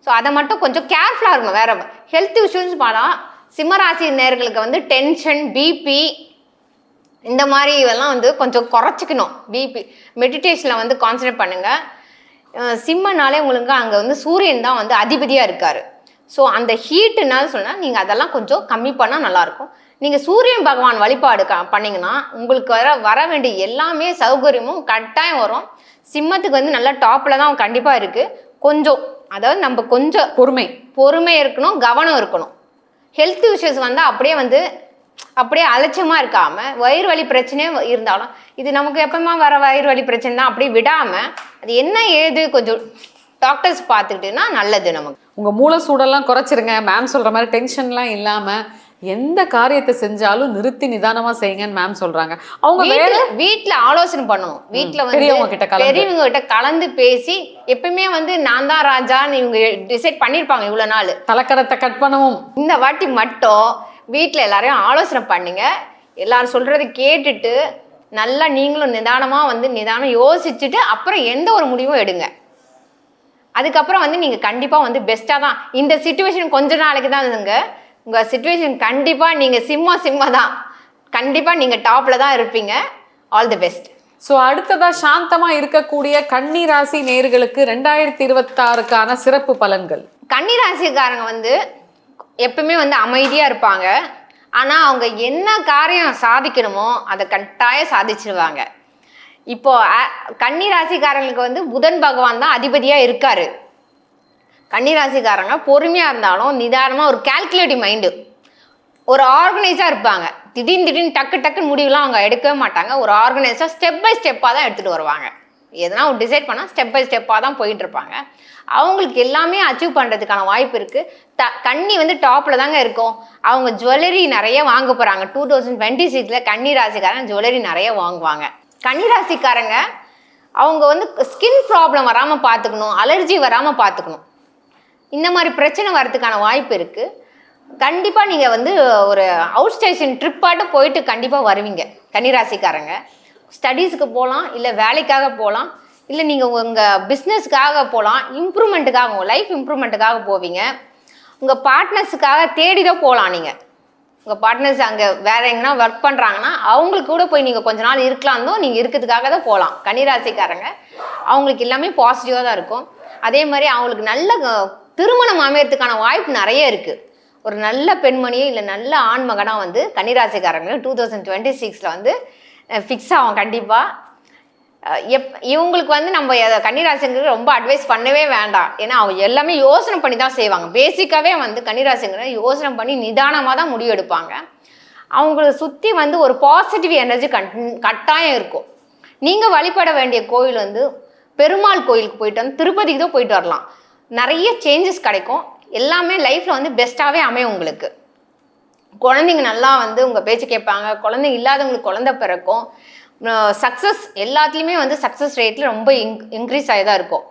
ஸோ அதை மட்டும் கொஞ்சம் கேர்ஃபுல்லாக இருக்கணும். வேறு ஹெல்த் இஷ்யூஸ் பார்த்தா சிம்மராசி நேயர்களுக்கு வந்து டென்ஷன், பிபி இந்த மாதிரி இதெல்லாம் வந்து கொஞ்சம் குறைச்சிக்கணும். பிபி மெடிடேஷனில் வந்து கான்சன்ட்ரேட் பண்ணுங்கள். சிம்மனாலே உங்களுக்கு அங்கே வந்து சூரியன் தான் வந்து அதிபதியாக இருக்கார். ஸோ அந்த ஹீட்டுனால சொன்னால் நீங்கள் அதெல்லாம் கொஞ்சம் கம்மி பண்ணால் நல்லாயிருக்கும். நீங்கள் சூரியன் பகவான் வழிபாடு பண்ணிங்கன்னா உங்களுக்கு வர வேண்டிய எல்லாமே சௌகரியமும் கட்டாயம் வரும். சிம்மத்துக்கு வந்து நல்லா டாப்பில் தான் கண்டிப்பாக இருக்குது. கொஞ்சம் அதாவது நம்ம கொஞ்சம் பொறுமை இருக்கணும், கவனம் இருக்கணும். ஹெல்த் இஷ்யூஸ் வந்து அப்படியே அலட்சியமாக இருக்காமல், வயிறு வலி பிரச்சனையே இருந்தாலும் இது நமக்கு எப்பவுமே வர வயிறு வலி பிரச்சனை தான் அப்படியே விடாமல் அது என்ன ஏது கொஞ்சம் டாக்டர்ஸ் பார்த்துக்கிட்டுன்னா நல்லது. நமக்கு உங்கள் மூளை சூடெல்லாம் குறைச்சிருங்க. மேம் சொல்கிற மாதிரி டென்ஷன்லாம் இல்லாமல் எந்த காரியத்தை செஞ்சாலும் நிறுத்தி நிதானமாக செய்யுங்கன்னு மேம் சொல்கிறாங்க. அவங்க வீட்டில் ஆலோசனை பண்ணணும். வீட்டில் வந்து பெரியவங்க கிட்ட கலந்து பேசி எப்பயுமே வந்து நான் தான் ராஜான்னு இவங்க டிசைட் பண்ணியிருப்பாங்க. இவ்வளோ நாள் தலைக்கரத்தை கட் பண்ணவும் இந்த வாட்டி மட்டும் வீட்டில் எல்லாரையும் ஆலோசனை பண்ணுங்க. எல்லாரும் சொல்கிறத கேட்டுட்டு நல்லா நீங்களும் நிதானம் யோசிச்சுட்டு அப்புறம் எந்த ஒரு முடிவும் எடுங்க. அதுக்கப்புறம் வந்து நீங்கள் கண்டிப்பாக வந்து பெஸ்ட்டாக தான். இந்த சிச்சுவேஷன் கொஞ்ச நாளைக்கு தான் இருங்க. உங்கள் சிச்சுவேஷன் கண்டிப்பாக நீங்கள் சிம்ம தான். கண்டிப்பாக நீங்கள் டாப்பில் தான் இருப்பீங்க. All the best. ஸோ அடுத்ததாக சாந்தமாக இருக்கக்கூடிய கன்னி ராசி நேயர்களுக்கு 2026க்கான சிறப்பு பலன்கள். கன்னி ராசிக்காரங்க வந்து எப்பவுமே வந்து அமைதியாக இருப்பாங்க. ஆனால் அவங்க என்ன காரியம் சாதிக்கணுமோ அதை கட்டாயம் சாதிச்சிருவாங்க. இப்போ கன்னி ராசிக்காரங்களுக்கு வந்து புதன் பகவான் தான் அதிபதியாக இருக்காரு. கன்னி ராசிக்காரங்க பொறுமையாக இருந்தாலும் நிதானமாக ஒரு கால்குலேட்டிவ் மைண்டு, ஒரு ஆர்கனைஸாக இருப்பாங்க. திடீர்னு டக்குன்னு முடிவுலாம் அவங்க எடுக்கவே மாட்டாங்க. ஒரு ஆர்கனைஸாக ஸ்டெப் பை ஸ்டெப்பாக தான் எடுத்துகிட்டு வருவாங்க. எதனா ஒரு டிசைட் பண்ணால் ஸ்டெப் பை ஸ்டெப்பாக தான் போயிட்டு இருப்பாங்க. அவங்களுக்கு எல்லாமே அச்சீவ் பண்ணுறதுக்கான வாய்ப்பு இருக்குது. கன்னி வந்து டாப்பில் தாங்க இருக்கும். அவங்க ஜுவல்லரி நிறைய வாங்க போகிறாங்க. 2026 கன்னி ராசிக்காரங்க ஜுவல்லரி நிறைய வாங்குவாங்க. கன்னி ராசிக்காரங்க அவங்க வந்து ஸ்கின் ப்ராப்ளம் வராமல் பார்த்துக்கணும், அலர்ஜி வராமல் பார்த்துக்கணும். இந்த மாதிரி பிரச்சனை வரதுக்கான வாய்ப்பு இருக்குது. கண்டிப்பாக நீங்கள் வந்து ஒரு அவுட் ஸ்டேஷன் ட்ரிப்பாட்ட போயிட்டு கண்டிப்பாக வருவீங்க. கன்னிராசிக்காரங்க ஸ்டடீஸுக்கு போகலாம், இல்லை வேலைக்காக போகலாம், இல்லை நீங்கள் உங்கள் பிஸ்னஸ்க்காக போகலாம், இம்ப்ரூவ்மெண்ட்டுக்காக உங்கள் லைஃப் இம்ப்ரூவ்மெண்ட்டுக்காக போவீங்க. உங்கள் பார்ட்னர்ஸுக்காக தேடி தான் போகலாம். நீங்கள் உங்கள் பார்ட்னர்ஸ் அங்கே வேறு எங்கன்னா ஒர்க் பண்ணுறாங்கன்னா அவங்களுக்கு கூட போய் நீங்கள் கொஞ்ச நாள் இருக்கலாம்னோ நீங்கள் இருக்கிறதுக்காக தான் போகலாம். கன்னிராசிக்காரங்க அவங்களுக்கு எல்லாமே பாசிட்டிவாக தான் இருக்கும். அதே மாதிரி அவங்களுக்கு நல்ல திருமணம் அமையறதுக்கான வாய்ப்பு நிறைய இருக்குது. ஒரு நல்ல பெண்மணியோ இல்லை நல்ல ஆண்மகனாக வந்து கன்னிராசிக்காரங்க 2026 வந்து ஃபிக்ஸ் ஆகும் கண்டிப்பாக. இவங்களுக்கு வந்து நம்ம கன்னிராசிங்களுக்கு ரொம்ப அட்வைஸ் பண்ணவே வேண்டாம். ஏன்னா அவங்க எல்லாமே யோசனை பண்ணி தான் செய்வாங்க. பேசிக்காகவே வந்து கன்னிராசிங்க யோசனை பண்ணி நிதானமாக தான் முடிவு எடுப்பாங்க. அவங்களை சுற்றி வந்து ஒரு பாசிட்டிவ் எனர்ஜி கட்டாயம் இருக்கும். நீங்கள் வழிபட வேண்டிய கோயில் வந்து பெருமாள் கோயிலுக்கு போயிட்டு வந்து திருப்பதிக்கு தான் போயிட்டு வரலாம். நிறைய சேஞ்சஸ் கிடைக்கும். எல்லாமே லைஃப்பில் வந்து பெஸ்ட்டாகவே அமையும் உங்களுக்கு. குழந்தைங்க நல்லா வந்து உங்கள் பேச்சு கேட்பாங்க, குழந்தைங்க இல்லாதவங்களுக்கு குழந்தை பிறக்கும். சக்ஸஸ் எல்லாத்துலேயுமே வந்து சக்ஸஸ் ரேட்டில் ரொம்ப இன்க்ரீஸ் ஆகி தான் இருக்கும்.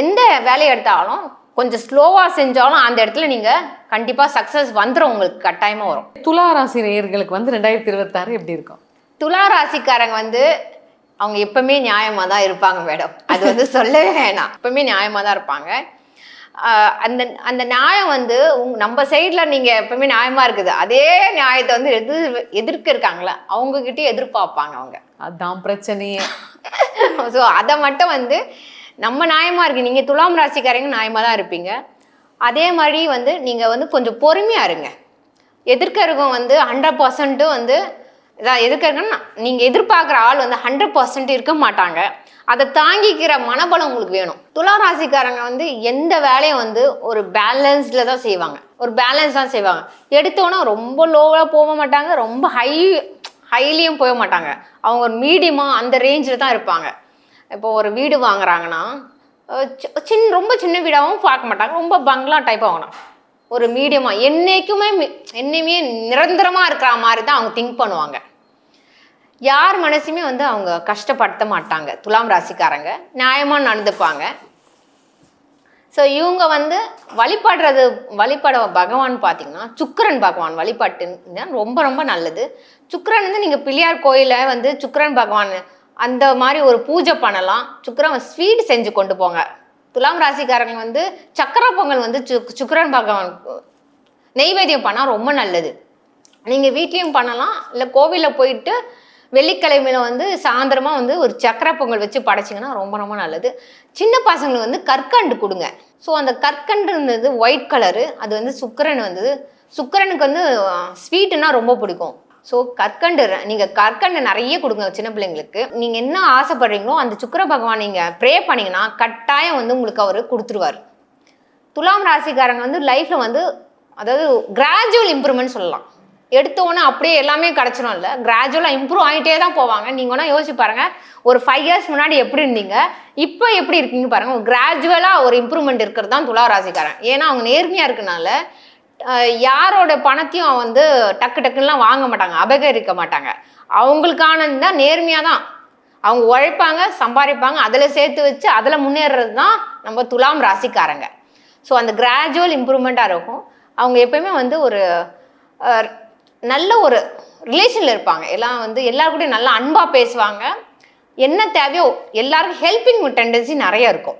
எந்த வேலையை எடுத்தாலும் கொஞ்சம் ஸ்லோவாக செஞ்சாலும் அந்த இடத்துல நீங்கள் கண்டிப்பாக சக்ஸஸ் வந்துடும், உங்களுக்கு கட்டாயமாக வரும். துலா ராசி நேயர்களுக்கு வந்து 2026 எப்படி இருக்கும்? துலா ராசிக்காரங்க வந்து அவங்க எப்பவுமே நியாயமாக தான் இருப்பாங்க மேடம். அது வந்து சொல்லவே வேணாம், எப்பவுமே நியாயமாக தான் இருப்பாங்க. அந்த அந்த நியாயம் வந்து நம்ம சைடில் நீங்கள் எப்பவுமே நியாயமாக இருக்குது, அதே நியாயத்தை வந்து எதிர்க்க இருக்காங்களே அவங்கக்கிட்டே எதிர்பார்ப்பாங்க அவங்க. அதான் பிரச்சனையே. ஸோ அதை மட்டும் வந்து நம்ம நியாயமாக இருக்கு. நீங்கள் துலாம் ராசிக்காரங்க நியாயமாக தான் இருப்பீங்க. அதே மாதிரி வந்து நீங்கள் வந்து கொஞ்சம் பொறுமையாக இருங்க. எதிர்க்கறவங்க வந்து 100% வந்து இதான் எதிர்க்கறங்கன்னா நீங்கள் எதிர்பார்க்குற ஆள் வந்து 100% இருக்க மாட்டாங்க. அதை தாங்கிக்கிற மனபலம் உங்களுக்கு வேணும். துலா ராசிக்காரங்க வந்து எந்த வேலையும் வந்து ஒரு பேலன்ஸில் தான் செய்வாங்க, ஒரு பேலன்ஸ் தான் செய்வாங்க. எடுத்தோன்னா ரொம்ப லோவாக போக மாட்டாங்க, ரொம்ப ஹைலியும் போக மாட்டாங்க. அவங்க ஒரு மீடியமாக அந்த ரேஞ்சில் தான் இருப்பாங்க. இப்போ ஒரு வீடு வாங்குறாங்கன்னா ரொம்ப சின்ன வீடாகவும் பார்க்க மாட்டாங்க, ரொம்ப பங்களா டைப் வாங்கணும். ஒரு மீடியமாக என்னைக்குமே நிரந்தரமாக இருக்கிற மாதிரி தான் அவங்க திங்க் பண்ணுவாங்க. யார் மனசுமே வந்து அவங்க கஷ்டப்படுத்த மாட்டாங்க. துலாம் ராசிக்காரங்க நியாயமாக நடந்துப்பாங்க. ஸோ இவங்க வந்து வழிபட பகவான் பார்த்தீங்கன்னா சுக்கிரன் பகவான் வழிபாட்டுன்னா ரொம்ப ரொம்ப நல்லது. சுக்கிரன் வந்து நீங்கள் பிள்ளையார் கோயிலில் வந்து சுக்கிரன் பகவான் அந்த மாதிரி ஒரு பூஜை பண்ணலாம். சுக்கிரன் ஸ்வீட் செஞ்சு கொண்டு போங்க. துலாம் ராசிக்காரங்க வந்து சக்கரை பொங்கல் வந்து சுக்கிரன் பகவான் நெய்வேத்தியம் பண்ணால் ரொம்ப நல்லது. நீங்கள் வீட்லேயும் பண்ணலாம், இல்லை கோவிலில் போயிட்டு வெள்ளிக்கிழமையில வந்து சாயந்தரமாக வந்து ஒரு சக்கரை பொங்கல் வச்சு படைச்சிங்கன்னா ரொம்ப ரொம்ப நல்லது. சின்ன பசங்களுக்கு வந்து கற்கண்டு கொடுங்க. ஸோ அந்த கற்கண்டு இருந்தது ஒயிட் கலரு, அது வந்து சுக்கிரனுக்கு வந்து ஸ்வீட்டுன்னா ரொம்ப பிடிக்கும். ஸோ நீங்கள் கற்கண்டு நிறைய கொடுங்க சின்ன பிள்ளைங்களுக்கு. நீங்கள் என்ன ஆசைப்படுறீங்களோ அந்த சுக்கிர பகவான் நீங்கள் ப்ரே பண்ணிங்கன்னா கட்டாயம் வந்து உங்களுக்கு அவர் கொடுத்துருவார். துலாம் ராசிக்காரங்க வந்து லைஃப்பில் வந்து அதாவது கிராஜுவல் இம்ப்ரூவ்மெண்ட் சொல்லலாம். எடுத்தோன்னே அப்படியே எல்லாமே கிடச்சிடும் இல்லை, கிராஜுவலாக இம்ப்ரூவ் ஆகிட்டே தான் போவாங்க. நீங்கள் வேணால் யோசிச்சு பாருங்கள், ஒரு 5 years முன்னாடி எப்படி இருந்தீங்க, இப்போ எப்படி இருக்கீங்க பாருங்கள். ஒரு கிராஜுவலாக ஒரு இம்ப்ரூவ்மெண்ட் இருக்கிறது தான் துலா ராசிக்காரன். ஏன்னா அவங்க நேர்மையாக இருக்கனால யாரோட பணத்தையும் வந்து டக்குன்னுலாம் வாங்க மாட்டாங்க, அபகரிக்க மாட்டாங்க. அவங்களுக்கானது தான் நேர்மையாக தான் அவங்க உழைப்பாங்க, சம்பாதிப்பாங்க, அதில் சேர்த்து வச்சு அதில் முன்னேறது தான் நம்ம துலாம் ராசிக்காரங்க. ஸோ அந்த கிராஜுவல் இம்ப்ரூவ்மெண்ட்டாக இருக்கும். அவங்க எப்பயுமே வந்து ஒரு நல்ல ஒரு ரிலேஷனில் இருப்பாங்க. எல்லாம் வந்து எல்லாருக்கூடையும் நல்லா அன்பாக பேசுவாங்க. என்ன தேவையோ எல்லாருக்கும் ஹெல்பிங் டெண்டன்சி நிறைய இருக்கும்.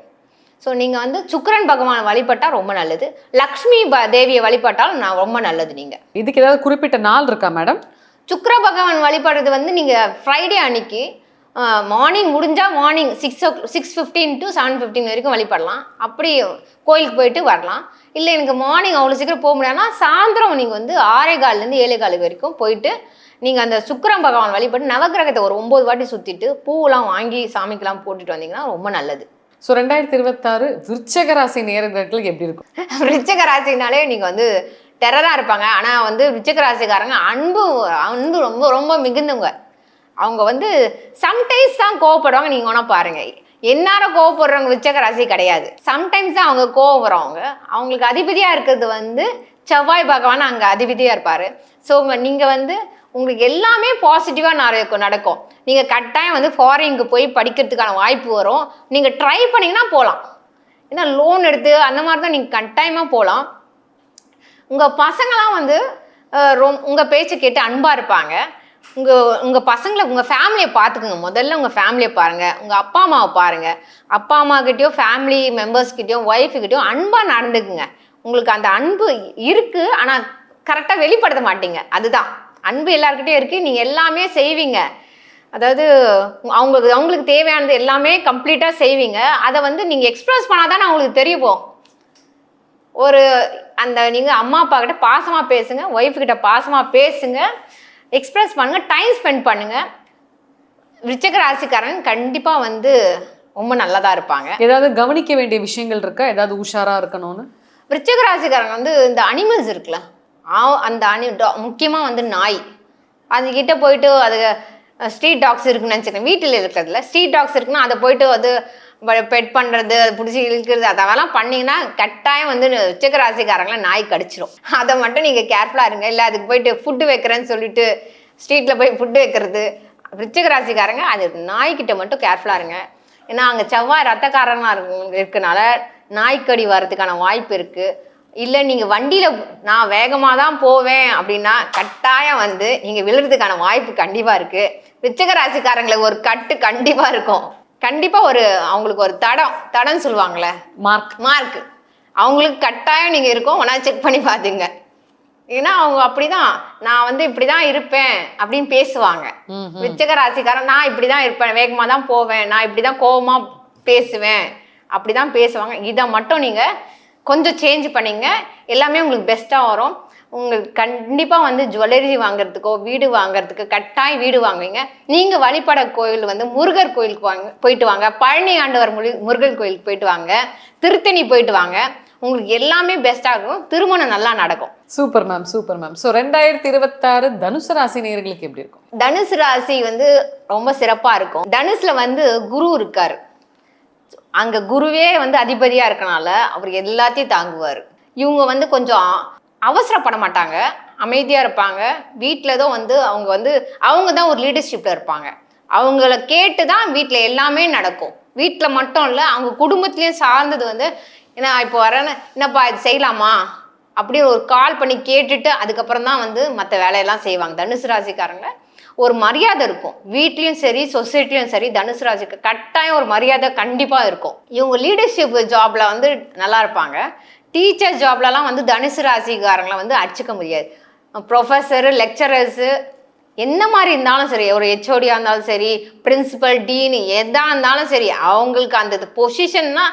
ஸோ நீங்கள் வந்து சுக்கிரன் பகவானை வழிபட்டால் ரொம்ப நல்லது. லக்ஷ்மி தேவியை வழிபட்டாலும் ரொம்ப நல்லது. நீங்கள் இதுக்கு ஏதாவது குறிப்பிட்ட நாள் இருக்கா மேடம்? சுக்கிர பகவான் வழிபடுறது வந்து நீங்கள் ஃப்ரைடே அன்னைக்கு மார்னிங் முடிஞ்சால் மார்னிங் 6:15 to 7:15 வரைக்கும் வழிபடலாம். அப்படி கோயிலுக்கு போயிட்டு வரலாம். இல்லை எனக்கு மார்னிங் அவ்வளோ சீக்கிரம் போக முடியாதுன்னா சாயந்தரம் நீங்கள் வந்து 6:15 7:15 வரைக்கும் போயிட்டு நீங்கள் அந்த சுக்கிரன் பகவான் வழிபட்டு நவகிரகத்தை ஒரு 9 வாட்டி சுற்றிட்டு பூவெல்லாம் வாங்கி சாமிக்கெல்லாம் போட்டுட்டு வந்தீங்கன்னா ரொம்ப நல்லது. ஸோ 2026 விருச்சக ராசி நேயர்களுக்கு எப்படி இருக்கும்? விருச்சக ராசினாலே நீங்கள் வந்து டெரராக இருப்பாங்க. ஆனால் வந்து விருச்சக ராசிக்காரங்க அன்பு ரொம்ப ரொம்ப மிகுந்தவங்க. அவங்க வந்து சம்டைம்ஸ் தான் கோவப்படுவாங்க. நீங்கள் வேணால் பாருங்கள், எந்நேரம் கோவப்படுறவங்க விருச்சக ராசி கிடையாது. சம்டைம்ஸ் தான் அவங்க கோவப்படுறவங்க. அவங்களுக்கு அதிபதியாக இருக்கிறது வந்து செவ்வாய் பகவான் அங்கே அதிபதியாக இருப்பார். ஸோ நீங்கள் வந்து உங்களுக்கு எல்லாமே பாசிட்டிவாக நடக்கும். நீங்கள் கட்டாயம் வந்து ஃபாரினுக்கு போய் படிக்கிறதுக்கான வாய்ப்பு வரும். நீங்கள் ட்ரை பண்ணிங்கன்னா போகலாம். ஏன்னா லோன் எடுத்து அந்த மாதிரி தான் நீங்கள் கட்டாயமாக போகலாம். உங்கள் பசங்களாம் வந்து உங்கள் பேச்சை கேட்டு அன்பாக இருப்பாங்க. உங்கள் பசங்களை உங்கள் ஃபேமிலியை பார்த்துக்குங்க. முதல்ல உங்கள் ஃபேமிலியை பாருங்கள், உங்கள் அப்பா அம்மாவை பாருங்கள். அப்பா அம்மாக்கிட்டேயோ ஃபேமிலி மெம்பர்ஸ்கிட்டையோ ஒய்ஃபுக்கிட்டையோ அன்பாக நடந்துக்குங்க. உங்களுக்கு அந்த அன்பு இருக்குது, ஆனால் கரெக்டாக வெளிப்படுத்த மாட்டீங்க. அதுதான் அன்பு எல்லாருக்கிட்டையும் இருக்குது, நீங்கள் எல்லாமே செய்வீங்க. அதாவது அவங்களுக்கு தேவையானது எல்லாமே கம்ப்ளீட்டாக செய்வீங்க. அதை வந்து நீங்கள் எக்ஸ்ப்ரெஸ் பண்ணால் தானே அவங்களுக்கு தெரியும். ஒரு அந்த நீங்கள் அம்மா அப்பா கிட்ட பாசமாக பேசுங்க, ஒய்ஃபுக்கிட்ட பாசமாக பேசுங்க, எக்ஸ்ப்ரெஸ் பண்ணுங்கள், டைம் ஸ்பெண்ட் பண்ணுங்கள். விருச்சிக ராசிக்காரங்க கண்டிப்பாக வந்து ரொம்ப நல்லதாக இருப்பாங்க. ஏதாவது கவனிக்க வேண்டிய விஷயங்கள் இருக்கா, ஏதாவது உஷாராக இருக்கணும்னு? விருச்சிக ராசிக்காரங்க வந்து இந்த அனிமல்ஸ் இருக்குல்ல, அந்த முக்கியமாக வந்து நாய், அதுக்கிட்ட போயிட்டு அது ஸ்ட்ரீட் டாக்ஸ் இருக்குன்னு நினச்சிக்கிறேன். வீட்டில் இருக்கிறதுல ஸ்ட்ரீட் டாக்ஸ் இருக்குன்னா அதை போயிட்டு அது பெட் பண்ணுறது, அது பிடிச்சி இழுக்கிறது, அதெல்லாம் பண்ணிங்கன்னா கட்டாயம் வந்து விருச்சிக ராசிக்காரங்களை நாய் கடிச்சிரும். அதை மட்டும் நீங்கள் கேர்ஃபுல்லாக இருங்க. இல்லை அதுக்கு போயிட்டு ஃபுட்டு வைக்கிறேன்னு சொல்லிட்டு ஸ்ட்ரீட்டில் போய் ஃபுட்டு வைக்கிறது, விருச்சிக ராசிக்காரங்க அது நாய்க்கிட்ட மட்டும் கேர்ஃபுல்லாக இருங்க. ஏன்னா அங்கே செவ்வாய் ரத்தக்காரங்களாக இருக்கனால நாய்க்கடி வர்றதுக்கான வாய்ப்பு இருக்குது. இல்லை நீங்கள் வண்டியில் நான் வேகமாக தான் போவேன் அப்படின்னா கட்டாயம் வந்து நீங்கள் விழுறதுக்கான வாய்ப்பு கண்டிப்பாக இருக்குது. விருச்சிக ராசிக்காரங்களுக்கு ஒரு கட்டு கண்டிப்பாக இருக்கும். கண்டிப்பாக அவங்களுக்கு ஒரு தடம்னு சொல்லுவாங்களே, மார்க் அவங்களுக்கு கட்டாயம் நீங்கள் இருக்கும். ஒன்றா செக் பண்ணி பார்த்துங்க. ஏன்னா அவங்க அப்படிதான், நான் வந்து இப்படிதான் இருப்பேன் அப்படின்னு பேசுவாங்க. விருச்சிக ராசிக்காரன் நான் இப்படிதான் இருப்பேன், வேகமா தான் போவேன், நான் இப்படிதான் கோவமா பேசுவேன், அப்படிதான் பேசுவாங்க. இதை மட்டும் நீங்க கொஞ்சம் சேஞ்ச் பண்ணீங்க, எல்லாமே உங்களுக்கு பெஸ்டா வரும். உங்களுக்கு கண்டிப்பா வந்து ஜுவல்லரி வாங்குறதுக்கோ வீடு வாங்குறதுக்கு கட்டாயம் வீடு வாங்குவீங்க. நீங்க வழிபட கோயில் வந்து முருகர் கோயிலுக்கு போயிட்டு வாங்க, பழனி ஆண்டவர் முருகர் கோயிலுக்கு போயிட்டு வாங்க, திருத்தணி போயிட்டு வாங்க. உங்களுக்கு எல்லாமே பெஸ்ட்டாகும், திருமணம் நல்லா நடக்கும். Super ma'am, super ma'am. So 2026 தனுசு ராசி நேயர்களுக்கு எப்படி இருக்கும்? தனுசு ராசி வந்து ரொம்ப சிறப்பா இருக்கும். தனுசுல வந்து குரு இருக்காரு. அங்க குருவே வந்து அதிபதியா இருக்கனால அவர் எல்லாத்தையும் தாங்குவார். இவங்க வந்து கொஞ்சம் அவசரப்பட மாட்டாங்க, அமைதியா இருப்பாங்க. வீட்டில் தான் வந்து அவங்க தான் ஒரு லீடர்ஷிப்ல இருப்பாங்க. அவங்கள கேட்டு தான் வீட்டில் எல்லாமே நடக்கும். வீட்டில் மட்டும் இல்லை, அவங்க குடும்பத்திலையும் சார்ந்தது வந்து ஏன்னா இப்போ வரேன்னு என்னப்பா இது செய்யலாமா அப்படின்னு ஒரு கால் பண்ணி கேட்டுட்டு அதுக்கப்புறம் தான் வந்து மற்ற வேலையெல்லாம் செய்வாங்க. தனுசு ராசிக்காரங்க ஒரு மரியாதை இருக்கும். வீட்லேயும் சரி சொசைட்டிலையும் சரி தனுசு ராசிக்கு கட்டாயம் ஒரு மரியாதை கண்டிப்பாக இருக்கும். இவங்க லீடர்ஷிப் ஜாப்ல வந்து நல்லா இருப்பாங்க. டீச்சர் ஜாப்லலாம் வந்து தனுசு ராசிக்காரங்களை வந்து அடிச்சுக்க முடியாது. ப்ரொஃபஸரு, லெக்சரர்ஸு என்ன மாதிரி இருந்தாலும் சரி, ஒரு ஹெச்ஓடியாக இருந்தாலும் சரி, பிரின்சிபல், டீனு எதாக இருந்தாலும் சரி, அவங்களுக்கு அந்த பொசிஷன்னா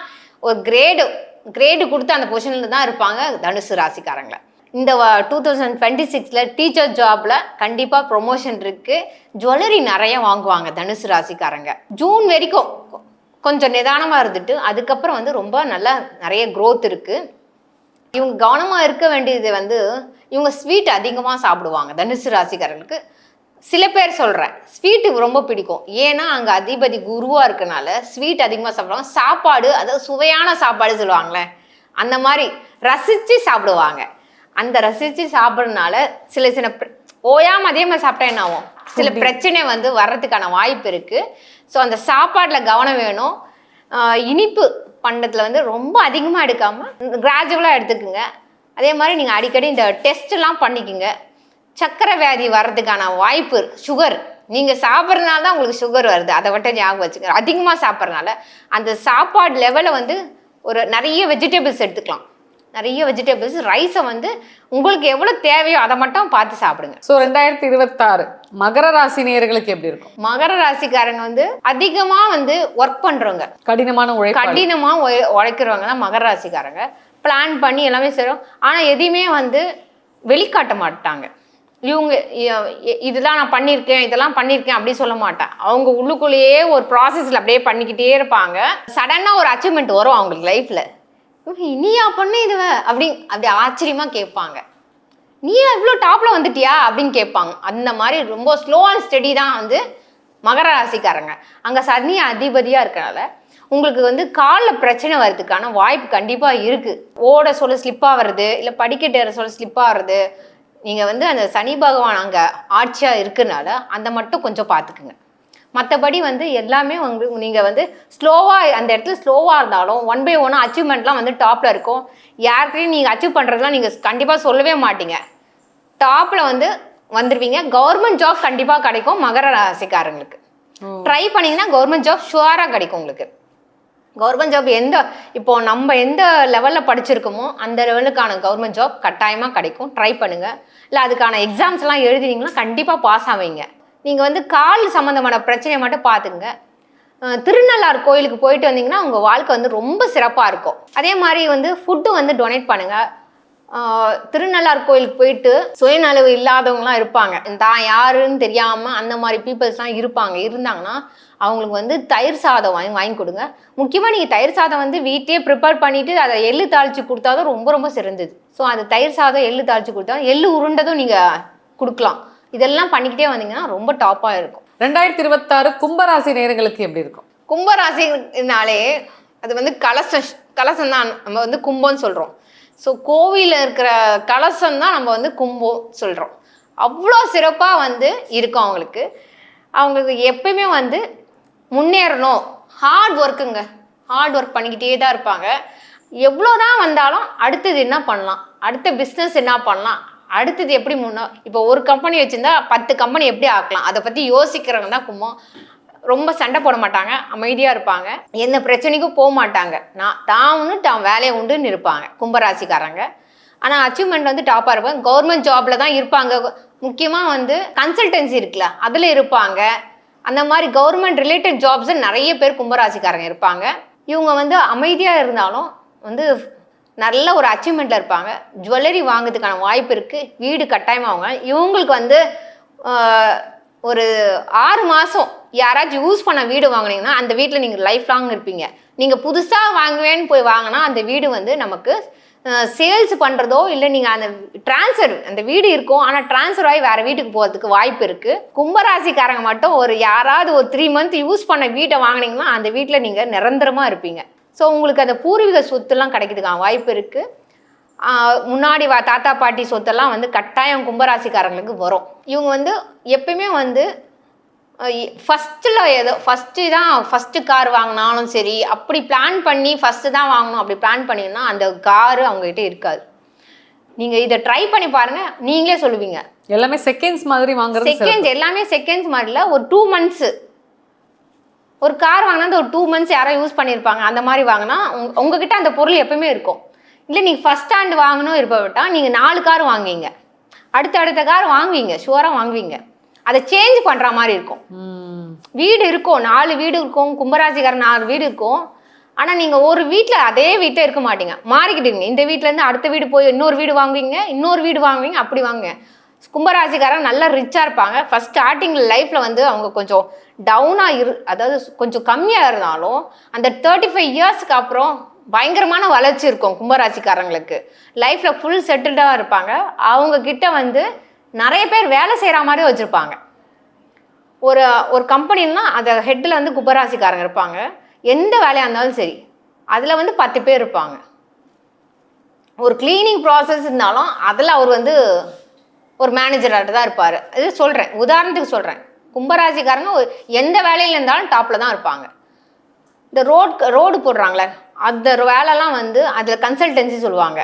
ஒரு கிரேடு கொடுத்து அந்த பொசிஷனில் தான் இருப்பாங்க தனுசு ராசிக்காரங்களை. இந்த 2026 டீச்சர் ஜாப்ல கண்டிப்பாக ப்ரொமோஷன் இருக்குது. ஜுவல்லரி நிறைய வாங்குவாங்க தனுசு ராசிக்காரங்க. ஜூன் வரைக்கும் கொஞ்சம் நிதானமாக இருந்துட்டு அதுக்கப்புறம் வந்து ரொம்ப நல்லா நிறைய க்ரோத் இருக்குது. இவங்க கவனமாக இருக்க வேண்டியது வந்து இவங்க ஸ்வீட் அதிகமாக சாப்பிடுவாங்க. தனுசு ராசிக்காரங்களுக்கு சில பேர் சொல்கிறேன் ஸ்வீட்டு ரொம்ப பிடிக்கும். ஏன்னா அங்கே அதிபதி குருவாக இருக்கனால ஸ்வீட் அதிகமாக சாப்பிடுவாங்க. சாப்பாடு அதாவது சுவையான சாப்பாடு சொல்லுவாங்களே, அந்த மாதிரி ரசித்து சாப்பிடுவாங்க. அந்த ரசித்து சாப்பிட்றதுனால சில ஓயாமல் அதே மாதிரி சாப்பிட்டா என்ன ஆகும், சில பிரச்சனை வந்து வர்றதுக்கான வாய்ப்பு இருக்குது. ஸோ அந்த சாப்பாட்டில் கவனம் வேணும். இனிப்பு பண்டத்தில் வந்து ரொம்ப அதிகமாக எடுக்காமல் கிராஜுவலாக எடுத்துக்குங்க. அதே மாதிரி நீங்கள் அடிக்கடி இந்த டெஸ்ட்லாம் பண்ணிக்கோங்க. சக்கரை வியாதி வர்றதுக்கான வாய்ப்பு, சுகர் நீங்கள் சாப்பிட்றதுனால தான் உங்களுக்கு சுகர் வருது, அதை மட்டும் ஞாபகம் வச்சுங்க. அதிகமாக சாப்பிட்றதுனால அந்த சாப்பாடு லெவலை வந்து ஒரு நிறைய வெஜிடபிள்ஸ் எடுத்துக்கலாம். நிறைய வெஜிடபிள்ஸ், ரைஸை வந்து உங்களுக்கு எவ்வளோ தேவையோ அதை மட்டும் பார்த்து சாப்பிடுங்க. ஸோ 2026 மகர ராசி நேயர்களுக்கு எப்படி இருக்கும்? மகர ராசிக்காரங்க வந்து அதிகமாக வந்து ஒர்க் பண்ணுறவங்க, கடினமாக உழைக்கிறவங்க தான் மகர ராசிக்காரங்க. பிளான் பண்ணி எல்லாமே செய்கிறோம், ஆனால் எதையுமே வந்து வெளிக்காட்ட மாட்டாங்க. இவங்க இதெல்லாம் நான் பண்ணியிருக்கேன், இதெல்லாம் பண்ணியிருக்கேன் அப்படி சொல்ல மாட்டேன். அவங்க உள்ளுக்குள்ளேயே ஒரு ப்ராசஸில் அப்படியே பண்ணிக்கிட்டே இருப்பாங்க. சடனாக ஒரு அச்சீவ்மெண்ட் வரும் அவங்களுக்கு லைஃப்பில். நீயா பண்ணு இதுவ அப்படி ஆச்சரியமாக கேட்பாங்க. நீயா இவ்வளோ டாப்பில் வந்துட்டியா அப்படின்னு கேட்பாங்க. அந்த மாதிரி ரொம்ப ஸ்லோ அண்ட் ஸ்டெடி தான் வந்து மகர ராசிக்காரங்க. அங்கே சனி அதிபதியாக இருக்கனால உங்களுக்கு வந்து காலில் பிரச்சனை வர்றதுக்கான வாய்ப்பு கண்டிப்பாக இருக்குது. ஓட சொல்ல ஸ்லிப்பாக வருது, இல்லை படிக்கட்டேற சொல்ல ஸ்லிப்பாக வருது. நீங்கள் வந்து அந்த சனி பகவான் அங்கே ஆட்சியாக இருக்கிறனால அந்த மட்டும் கொஞ்சம் பார்த்துக்குங்க. மற்றபடி வந்து எல்லாமே உங்களுக்கு நீங்கள் வந்து ஸ்லோவாக அந்த இடத்துல ஸ்லோவாக இருந்தாலும் 1 by 1 அச்சீவ்மெண்ட்லாம் வந்து டாப்பில் இருக்கும். யாருக்கையும் நீங்கள் அச்சீவ் பண்ணுறதுலாம் நீங்கள் கண்டிப்பாக சொல்லவே மாட்டீங்க. டாப்பில் வந்து வந்துடுவீங்க. கவர்மெண்ட் ஜாப் கண்டிப்பாக கிடைக்கும் மகர ராசிக்காரங்களுக்கு. ட்ரை பண்ணிங்கன்னா கவர்மெண்ட் ஜாப் ஷுவராக கிடைக்கும் உங்களுக்கு. கவர்மெண்ட் ஜாப் இப்போ நம்ம எந்த லெவலில் படிச்சிருக்கோமோ அந்த லெவலுக்கான கவர்மெண்ட் ஜாப் கட்டாயமாக கிடைக்கும். ட்ரை பண்ணுங்கள். இல்லை அதுக்கான எக்ஸாம்ஸ்லாம் எழுதினீங்கன்னா கண்டிப்பாக பாஸ் ஆவீங்க. நீங்கள் வந்து கால் சம்மந்தமான பிரச்சனையை மட்டும் பார்த்துங்க. திருநள்ளாறு கோயிலுக்கு போயிட்டு வந்தீங்கன்னா உங்கள் வாழ்க்கை வந்து ரொம்ப சிறப்பாக இருக்கும். அதே மாதிரி வந்து ஃபுட்டு வந்து டொனேட் பண்ணுங்கள். திருநள்ளாறு கோயிலுக்கு போயிட்டு சுயநலவு இல்லாதவங்களாம் இருப்பாங்க, தான் யாருன்னு தெரியாமல் அந்த மாதிரி பீப்புள்ஸ்லாம் இருந்தாங்கன்னா அவங்களுக்கு வந்து தயிர் சாதம் வாங்கி கொடுங்க. முக்கியமாக நீங்கள் தயிர் சாதம் வந்து வீட்லேயே ப்ரிப்பேர் பண்ணிவிட்டு அதை எள்ளு தாளித்து கொடுத்தாதான் ரொம்ப ரொம்ப சிறந்தது. ஸோ அந்த தயிர் சாதம் எள்ளு தாளித்து கொடுத்தா எள்ளு உருண்டதும் நீங்கள் கொடுக்கலாம். இதெல்லாம் பண்ணிக்கிட்டே வந்தீங்கன்னா ரொம்ப டாப்பாக இருக்கும். 2026 கும்பராசி நேயர்களுக்கு எப்படி இருக்கும்? கும்பராசினாலே அது வந்து கலசம் தான் நம்ம வந்து கும்பம்னு சொல்கிறோம். ஸோ கோவிலில் இருக்கிற கலசம் தான் நம்ம வந்து கும்பம் சொல்கிறோம். அவ்வளோ சிறப்பாக வந்து இருக்கும் அவங்களுக்கு. அவங்களுக்கு எப்பயுமே வந்து முன்னேறணும், ஹார்ட் ஒர்க் பண்ணிக்கிட்டே தான் இருப்பாங்க. எவ்வளோ தான் வந்தாலும் அடுத்தது என்ன பண்ணலாம், அடுத்த பிஸ்னஸ் என்ன பண்ணலாம், அடுத்தது எப்படி இப்போ ஒரு கம்பெனி வச்சுருந்தா 10 கம்பெனி எப்படி ஆக்கலாம், அதை பற்றி யோசிக்கிறவங்க தான் கும்பம். ரொம்ப சண்டை போட மாட்டாங்க, அமைதியாக இருப்பாங்க, எந்த பிரச்சனைக்கும் போக மாட்டாங்க. தான் வேலையை உண்டுன்னு இருப்பாங்க கும்பராசிக்காரங்க. ஆனால் அச்சீவ்மெண்ட் வந்து டாப்பாக இருப்பாங்க. கவர்மெண்ட் ஜாபில் தான் இருப்பாங்க. முக்கியமாக வந்து கன்சல்டன்சி இருக்குல்ல, அதில் இருப்பாங்க. அந்த மாதிரி கவர்மெண்ட் ரிலேட்டட் ஜாப்ஸ் நிறைய பேர் கும்பராசிக்காரங்க இருப்பாங்க. இவங்க வந்து அமைதியாக இருந்தாலும் வந்து நல்ல ஒரு அச்சீவ்மெண்ட்டில் இருப்பாங்க. ஜுவல்லரி வாங்குறதுக்கான வாய்ப்பு இருக்குது. வீடு கட்டாயமாக வாங்க. இவங்களுக்கு வந்து ஒரு 6 மாதம் யாராச்சும் யூஸ் பண்ண வீடு வாங்கினீங்கன்னா அந்த வீட்டில் நீங்கள் லைஃப் லாங் இருப்பீங்க. நீங்கள் புதுசாக வாங்குவேன்னு போய் வாங்கினா அந்த வீடு வந்து நமக்கு சேல்ஸ் பண்ணுறதோ இல்லை நீங்கள் அந்த வீடு இருக்கும், ஆனால் ட்ரான்ஸ்ஃபர் ஆகி வேறு வீட்டுக்கு போகிறதுக்கு வாய்ப்பு இருக்குது. கும்பராசிக்காரங்க மட்டும் யாராவது ஒரு 3 மந்த் யூஸ் பண்ண வீட்டை வாங்கினீங்கன்னா அந்த வீட்டில் நீங்கள் நிரந்தரமாக இருப்பீங்க. ஸோ உங்களுக்கு அந்த பூர்வீக சொத்துலாம் கிடைக்கிறதுக்கான வாய்ப்பு இருக்குது. முன்னாடி தாத்தா பாட்டி சொத்தெல்லாம் வந்து கட்டாயம் கும்பராசிக்காரங்களுக்கு வரும். இவங்க வந்து எப்பயுமே வந்து ஃபஸ்ட்டு கார் வாங்கினாலும் சரி, அப்படி பிளான் பண்ணி ஃபஸ்ட்டு தான் வாங்கணும் அப்படி பிளான் பண்ணிங்கன்னா அந்த காரு அவங்ககிட்ட இருக்காது. நீங்கள் இதை ட்ரை பண்ணி பாருங்கள், நீங்களே சொல்லுவீங்க. எல்லாமே செகண்ட்ஸ் மாதிரி வாங்குறது. எல்லாமே செகண்ட்ஸ் மாதிரில ஒரு 2 மந்த்ஸு ஒரு கார் வாங்கினா ஒரு 2 மந்த்ஸ் யாரோ யூஸ் பண்ணியிருப்பாங்க. அந்த மாதிரி வாங்கினா உங்ககிட்ட அந்த பொருள் எப்பவுமே இருக்கும். இல்லை நீங்கள் ஃபஸ்ட் ஹேண்ட் வாங்கணும் விட்டால் நீங்கள் 4 கார் வாங்குவீங்க, அடுத்த கார் வாங்குவீங்க, ஷுவராக வாங்குவீங்க. அதை சேஞ்ச் பண்ணுற மாதிரி இருக்கும். வீடு இருக்கும், 4 வீடு இருக்கும், கும்பராசிக்காரன் 4 வீடு இருக்கும். ஆனால் நீங்கள் ஒரு வீட்டில் அதே வீட்டில் இருக்க மாட்டீங்க, மாறிக்கிட்டீங்க. இந்த வீட்டிலேருந்து அடுத்த வீடு போய் இன்னொரு வீடு வாங்குவீங்க, அப்படி வாங்குங்க. கும்பராசிக்காரன் நல்லா ரிச்சாக இருப்பாங்க. ஃபஸ்ட் ஸ்டார்டிங்கில் லைஃப்பில் வந்து அவங்க கொஞ்சம் டவுனாக அதாவது கொஞ்சம் கம்மியாக இருந்தாலும் அந்த 35 இயர்ஸ்க்கு அப்புறம் பயங்கரமான வளர்ச்சி இருக்கும் கும்பராசிக்காரங்களுக்கு. லைஃப்பில் ஃபுல் செட்டில்டாக இருப்பாங்க. அவங்கக்கிட்ட வந்து நிறைய பேர் வேலை செய்கிற மாதிரி வச்சுருப்பாங்க. ஒரு கம்பெனின்னா அதை ஹெட்டில் வந்து கும்பராசிக்காரங்க இருப்பாங்க. எந்த வேலையாக இருந்தாலும் சரி அதில் வந்து 10 பேர் இருப்பாங்க. ஒரு கிளீனிங் ப்ராசஸ் இருந்தாலும் அதில் அவர் வந்து ஒரு மேனேஜராக தான் இருப்பார். இது சொல்கிறேன், உதாரணத்துக்கு சொல்கிறேன். கும்பராசிக்காரங்க எந்த வேலையில் இருந்தாலும் டாப்பில் தான் இருப்பாங்க. இந்த ரோடு போடுறாங்களே அந்த வேலைலாம் வந்து அதில் கன்சல்டன்சி சொல்லுவாங்க.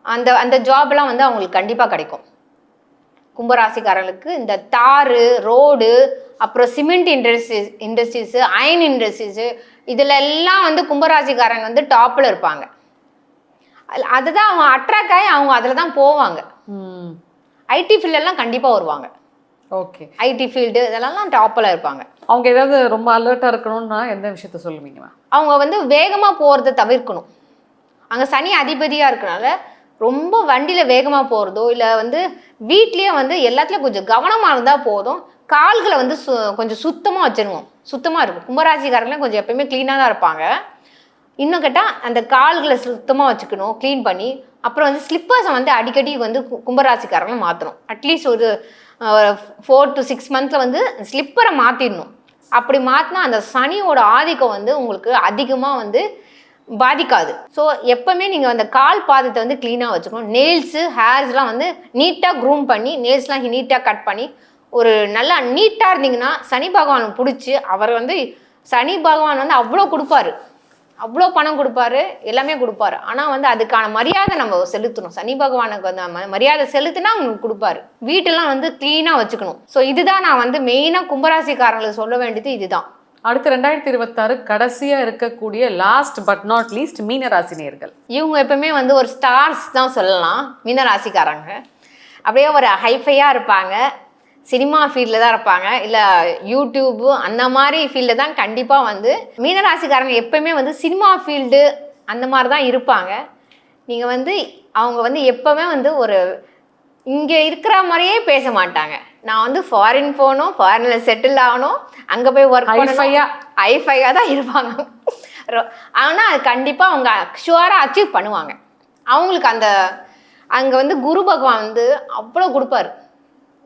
அந்த ஜாப்லாம் வந்து அவங்களுக்கு கண்டிப்பாக கிடைக்கும். கும்பராசிக்காரங்களுக்கு இந்த தாரு, ரோடு, அப்புறம் சிமெண்ட் இண்டஸ்ட்ரீஸு, அயன் இண்டஸ்ட்ரீஸு, இதில் எல்லாம் வந்து கும்பராசிக்காரங்க வந்து டாப்பில் இருப்பாங்க. அதுதான் அவங்க அட்ராக்ட் ஆகி அவங்க அதில் தான் போவாங்க. ஐடி ஃபீல்டெல்லாம் கண்டிப்பாக வருவாங்க. ஓகே, ஐடி ஃபீல்டு இதெல்லாம் டாப்பில் இருப்பாங்க. அவங்க ஏதாவது ரொம்ப அலர்ட்டாக இருக்கணும்னா எந்த விஷயத்த சொல்லுவீங்க? அவங்க வந்து வேகமாக போகிறத தவிர்க்கணும். அங்கே சனி அதிபதியாக இருக்கனால ரொம்ப வண்டியில் வேகமாக போகிறதோ இல்லை வந்து வீட்லேயே வந்து எல்லாத்துலேயும் கொஞ்சம் கவனமாக இருந்தால் போதும். கால்களை வந்து கொஞ்சம் சுத்தமாக வச்சிருவோம், சுத்தமாக இருக்கும். கும்பராசிக்காரங்களாம் கொஞ்சம் எப்பயுமே க்ளீனாக தான் இருப்பாங்க. இன்னும் கேட்டால் அந்த கால்களை சுத்தமாக வச்சுக்கணும், க்ளீன் பண்ணி. அப்புறம் வந்து ஸ்லிப்பர்ஸை வந்து அடிக்கடி வந்து கும்பராசிக்காரங்களை மாற்றணும். அட்லீஸ்ட் ஒரு 4 to 6 மந்த்தில் வந்து ஸ்லிப்பரை மாற்றிடணும். அப்படி மாற்றினா அந்த சனியோட ஆதிக்கம் வந்து உங்களுக்கு அதிகமாக வந்து பாதிக்காது. ஸோ எப்போவுமே நீங்கள் அந்த கால் பாதத்தை வந்து க்ளீனாக வச்சுக்கணும். நெயில்ஸு, ஹேர்ஸ்லாம் வந்து நீட்டாக க்ரூம் பண்ணி, நெயில்ஸ்லாம் நீட்டாக கட் பண்ணி ஒரு நல்லா நீட்டாக இருந்தீங்கன்னா சனி பகவான் பிடிச்சி அவர் வந்து சனி பகவான் வந்து அவ்வளோ கொடுப்பாரு, அவ்வளோ பணம் கொடுப்பாரு, எல்லாமே கொடுப்பாரு. ஆனால் வந்து அதுக்கான மரியாதை நம்ம செலுத்தணும். சனி பகவானுக்கு வந்து மரியாதை செலுத்தினா அவங்களுக்கு கொடுப்பாரு. வீட்டெல்லாம் வந்து க்ளீனாக வச்சுக்கணும். ஸோ இதுதான் நான் வந்து மெயினாக கும்பராசிக்காரங்களுக்கு சொல்ல வேண்டியது இதுதான். அடுத்து 2026 கடைசியாக இருக்கக்கூடிய லாஸ்ட் பட் நாட் லீஸ்ட் மீனராசி நேயர்கள். இவங்க எப்பவுமே வந்து ஒரு ஸ்டார்ஸ் தான் சொல்லலாம். மீனராசிக்காரங்க அப்படியே ஒரு ஹைஃபையாக இருப்பாங்க. சினிமா ஃபீல்டில் தான் இருப்பாங்க, இல்லை யூடியூப்பு அந்த மாதிரி ஃபீல்டில் தான் கண்டிப்பாக வந்து மீனராசிக்காரங்க எப்போயுமே வந்து சினிமா ஃபீல்டு அந்த மாதிரி தான் இருப்பாங்க. நீங்கள் வந்து அவங்க வந்து எப்போவுமே வந்து ஒரு இங்கே இருக்கிற மாதிரியே பேச மாட்டாங்க. நான் வந்து ஃபாரின் போகணும், ஃபாரினில் செட்டில் ஆகணும், அங்கே போய் ஒர்க் ஹைஃபையாக தான் இருப்பாங்க. ஆனால் அது கண்டிப்பாக அவங்க ஷுவராக அச்சீவ் பண்ணுவாங்க. அவங்களுக்கு அங்கே வந்து குரு பகவான் வந்து அவ்வளோ கொடுப்பாரு.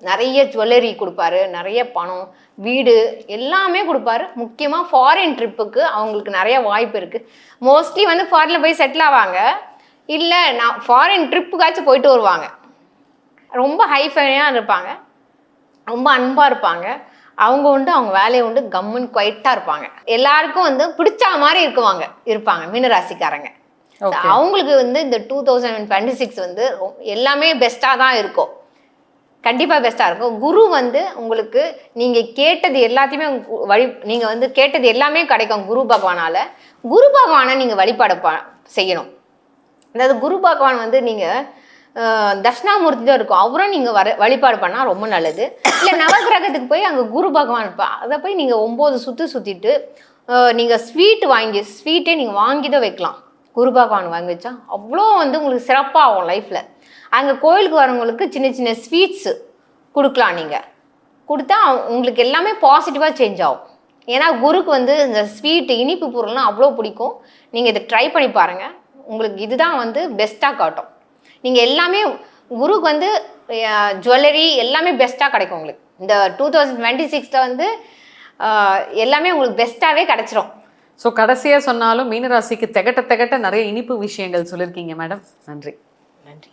நிறைய ஜுவல்லரி கொடுப்பாரு, நிறைய பணம், வீடு எல்லாமே கொடுப்பாரு. முக்கியமாக ஃபாரின் ட்ரிப்புக்கு அவங்களுக்கு நிறைய வாய்ப்பு இருக்குது. மோஸ்ட்லி வந்து ஃபாரினில் போய் செட்டில் ஆவாங்க, இல்லை நான் ஃபாரின் ட்ரிப்புக்காச்சும் போயிட்டு வருவாங்க. ரொம்ப ஹைஃபையாக இருப்பாங்க, ரொம்ப அன்பாக இருப்பாங்க. அவங்க உண்டு, அவங்க வேலையை உண்டு, கம்முன்னு குவைட்டாக இருப்பாங்க. எல்லாருக்கும் வந்து பிடிச்ச மாதிரி இருப்பாங்க மீனராசிக்காரங்க. அவங்களுக்கு வந்து இந்த 2026 வந்து எல்லாமே பெஸ்ட்டாக தான் இருக்கும், கண்டிப்பாக பெஸ்ட்டாக இருக்கும். குரு வந்து உங்களுக்கு நீங்கள் கேட்டது எல்லாத்தையுமே நீங்கள் வந்து கேட்டது எல்லாமே கிடைக்கும் குரு பகவானால். குரு பகவானை நீங்கள் வழிபாடு செய்யணும். அதாவது குரு பகவான் வந்து நீங்கள் தட்சிணாமூர்த்தி தான் இருக்கும், அவரும் நீங்கள் வழிபாடு பண்ணால் ரொம்ப நல்லது. இல்லை நவகிரகத்துக்கு போய் அங்கே குரு பகவான் இருப்பா, அதை போய் நீங்கள் 9 சுற்றிட்டு நீங்கள் ஸ்வீட்டே நீங்கள் வாங்கி தான் வைக்கலாம். குரு பகவான் வாங்கி வச்சா அவ்வளோ வந்து உங்களுக்கு சிறப்பாகும் லைஃப்பில். அங்கே கோயிலுக்கு வரவங்களுக்கு சின்ன சின்ன ஸ்வீட்ஸு கொடுக்கலாம். நீங்கள் கொடுத்தா உங்களுக்கு எல்லாமே பாசிட்டிவாக சேஞ்ச் ஆகும். ஏன்னா குருக்கு வந்து இந்த ஸ்வீட்டு இனிப்பு பொருள்லாம் அவ்வளோ பிடிக்கும். நீங்கள் இதை ட்ரை பண்ணி பாருங்கள், உங்களுக்கு இதுதான் வந்து பெஸ்ட்டாக காட்டும். நீங்கள் எல்லாமே குருக்கு வந்து ஜுவல்லரி எல்லாமே பெஸ்ட்டாக கிடைக்கும் உங்களுக்கு. இந்த 2026 வந்து எல்லாமே உங்களுக்கு பெஸ்ட்டாகவே கிடைச்சிரும். ஸோ கடைசியாக சொன்னாலும் மீனராசிக்கு திகட்ட நிறைய இனிப்பு விஷயங்கள் சொல்லியிருக்கீங்க மேடம். நன்றி. நன்றி.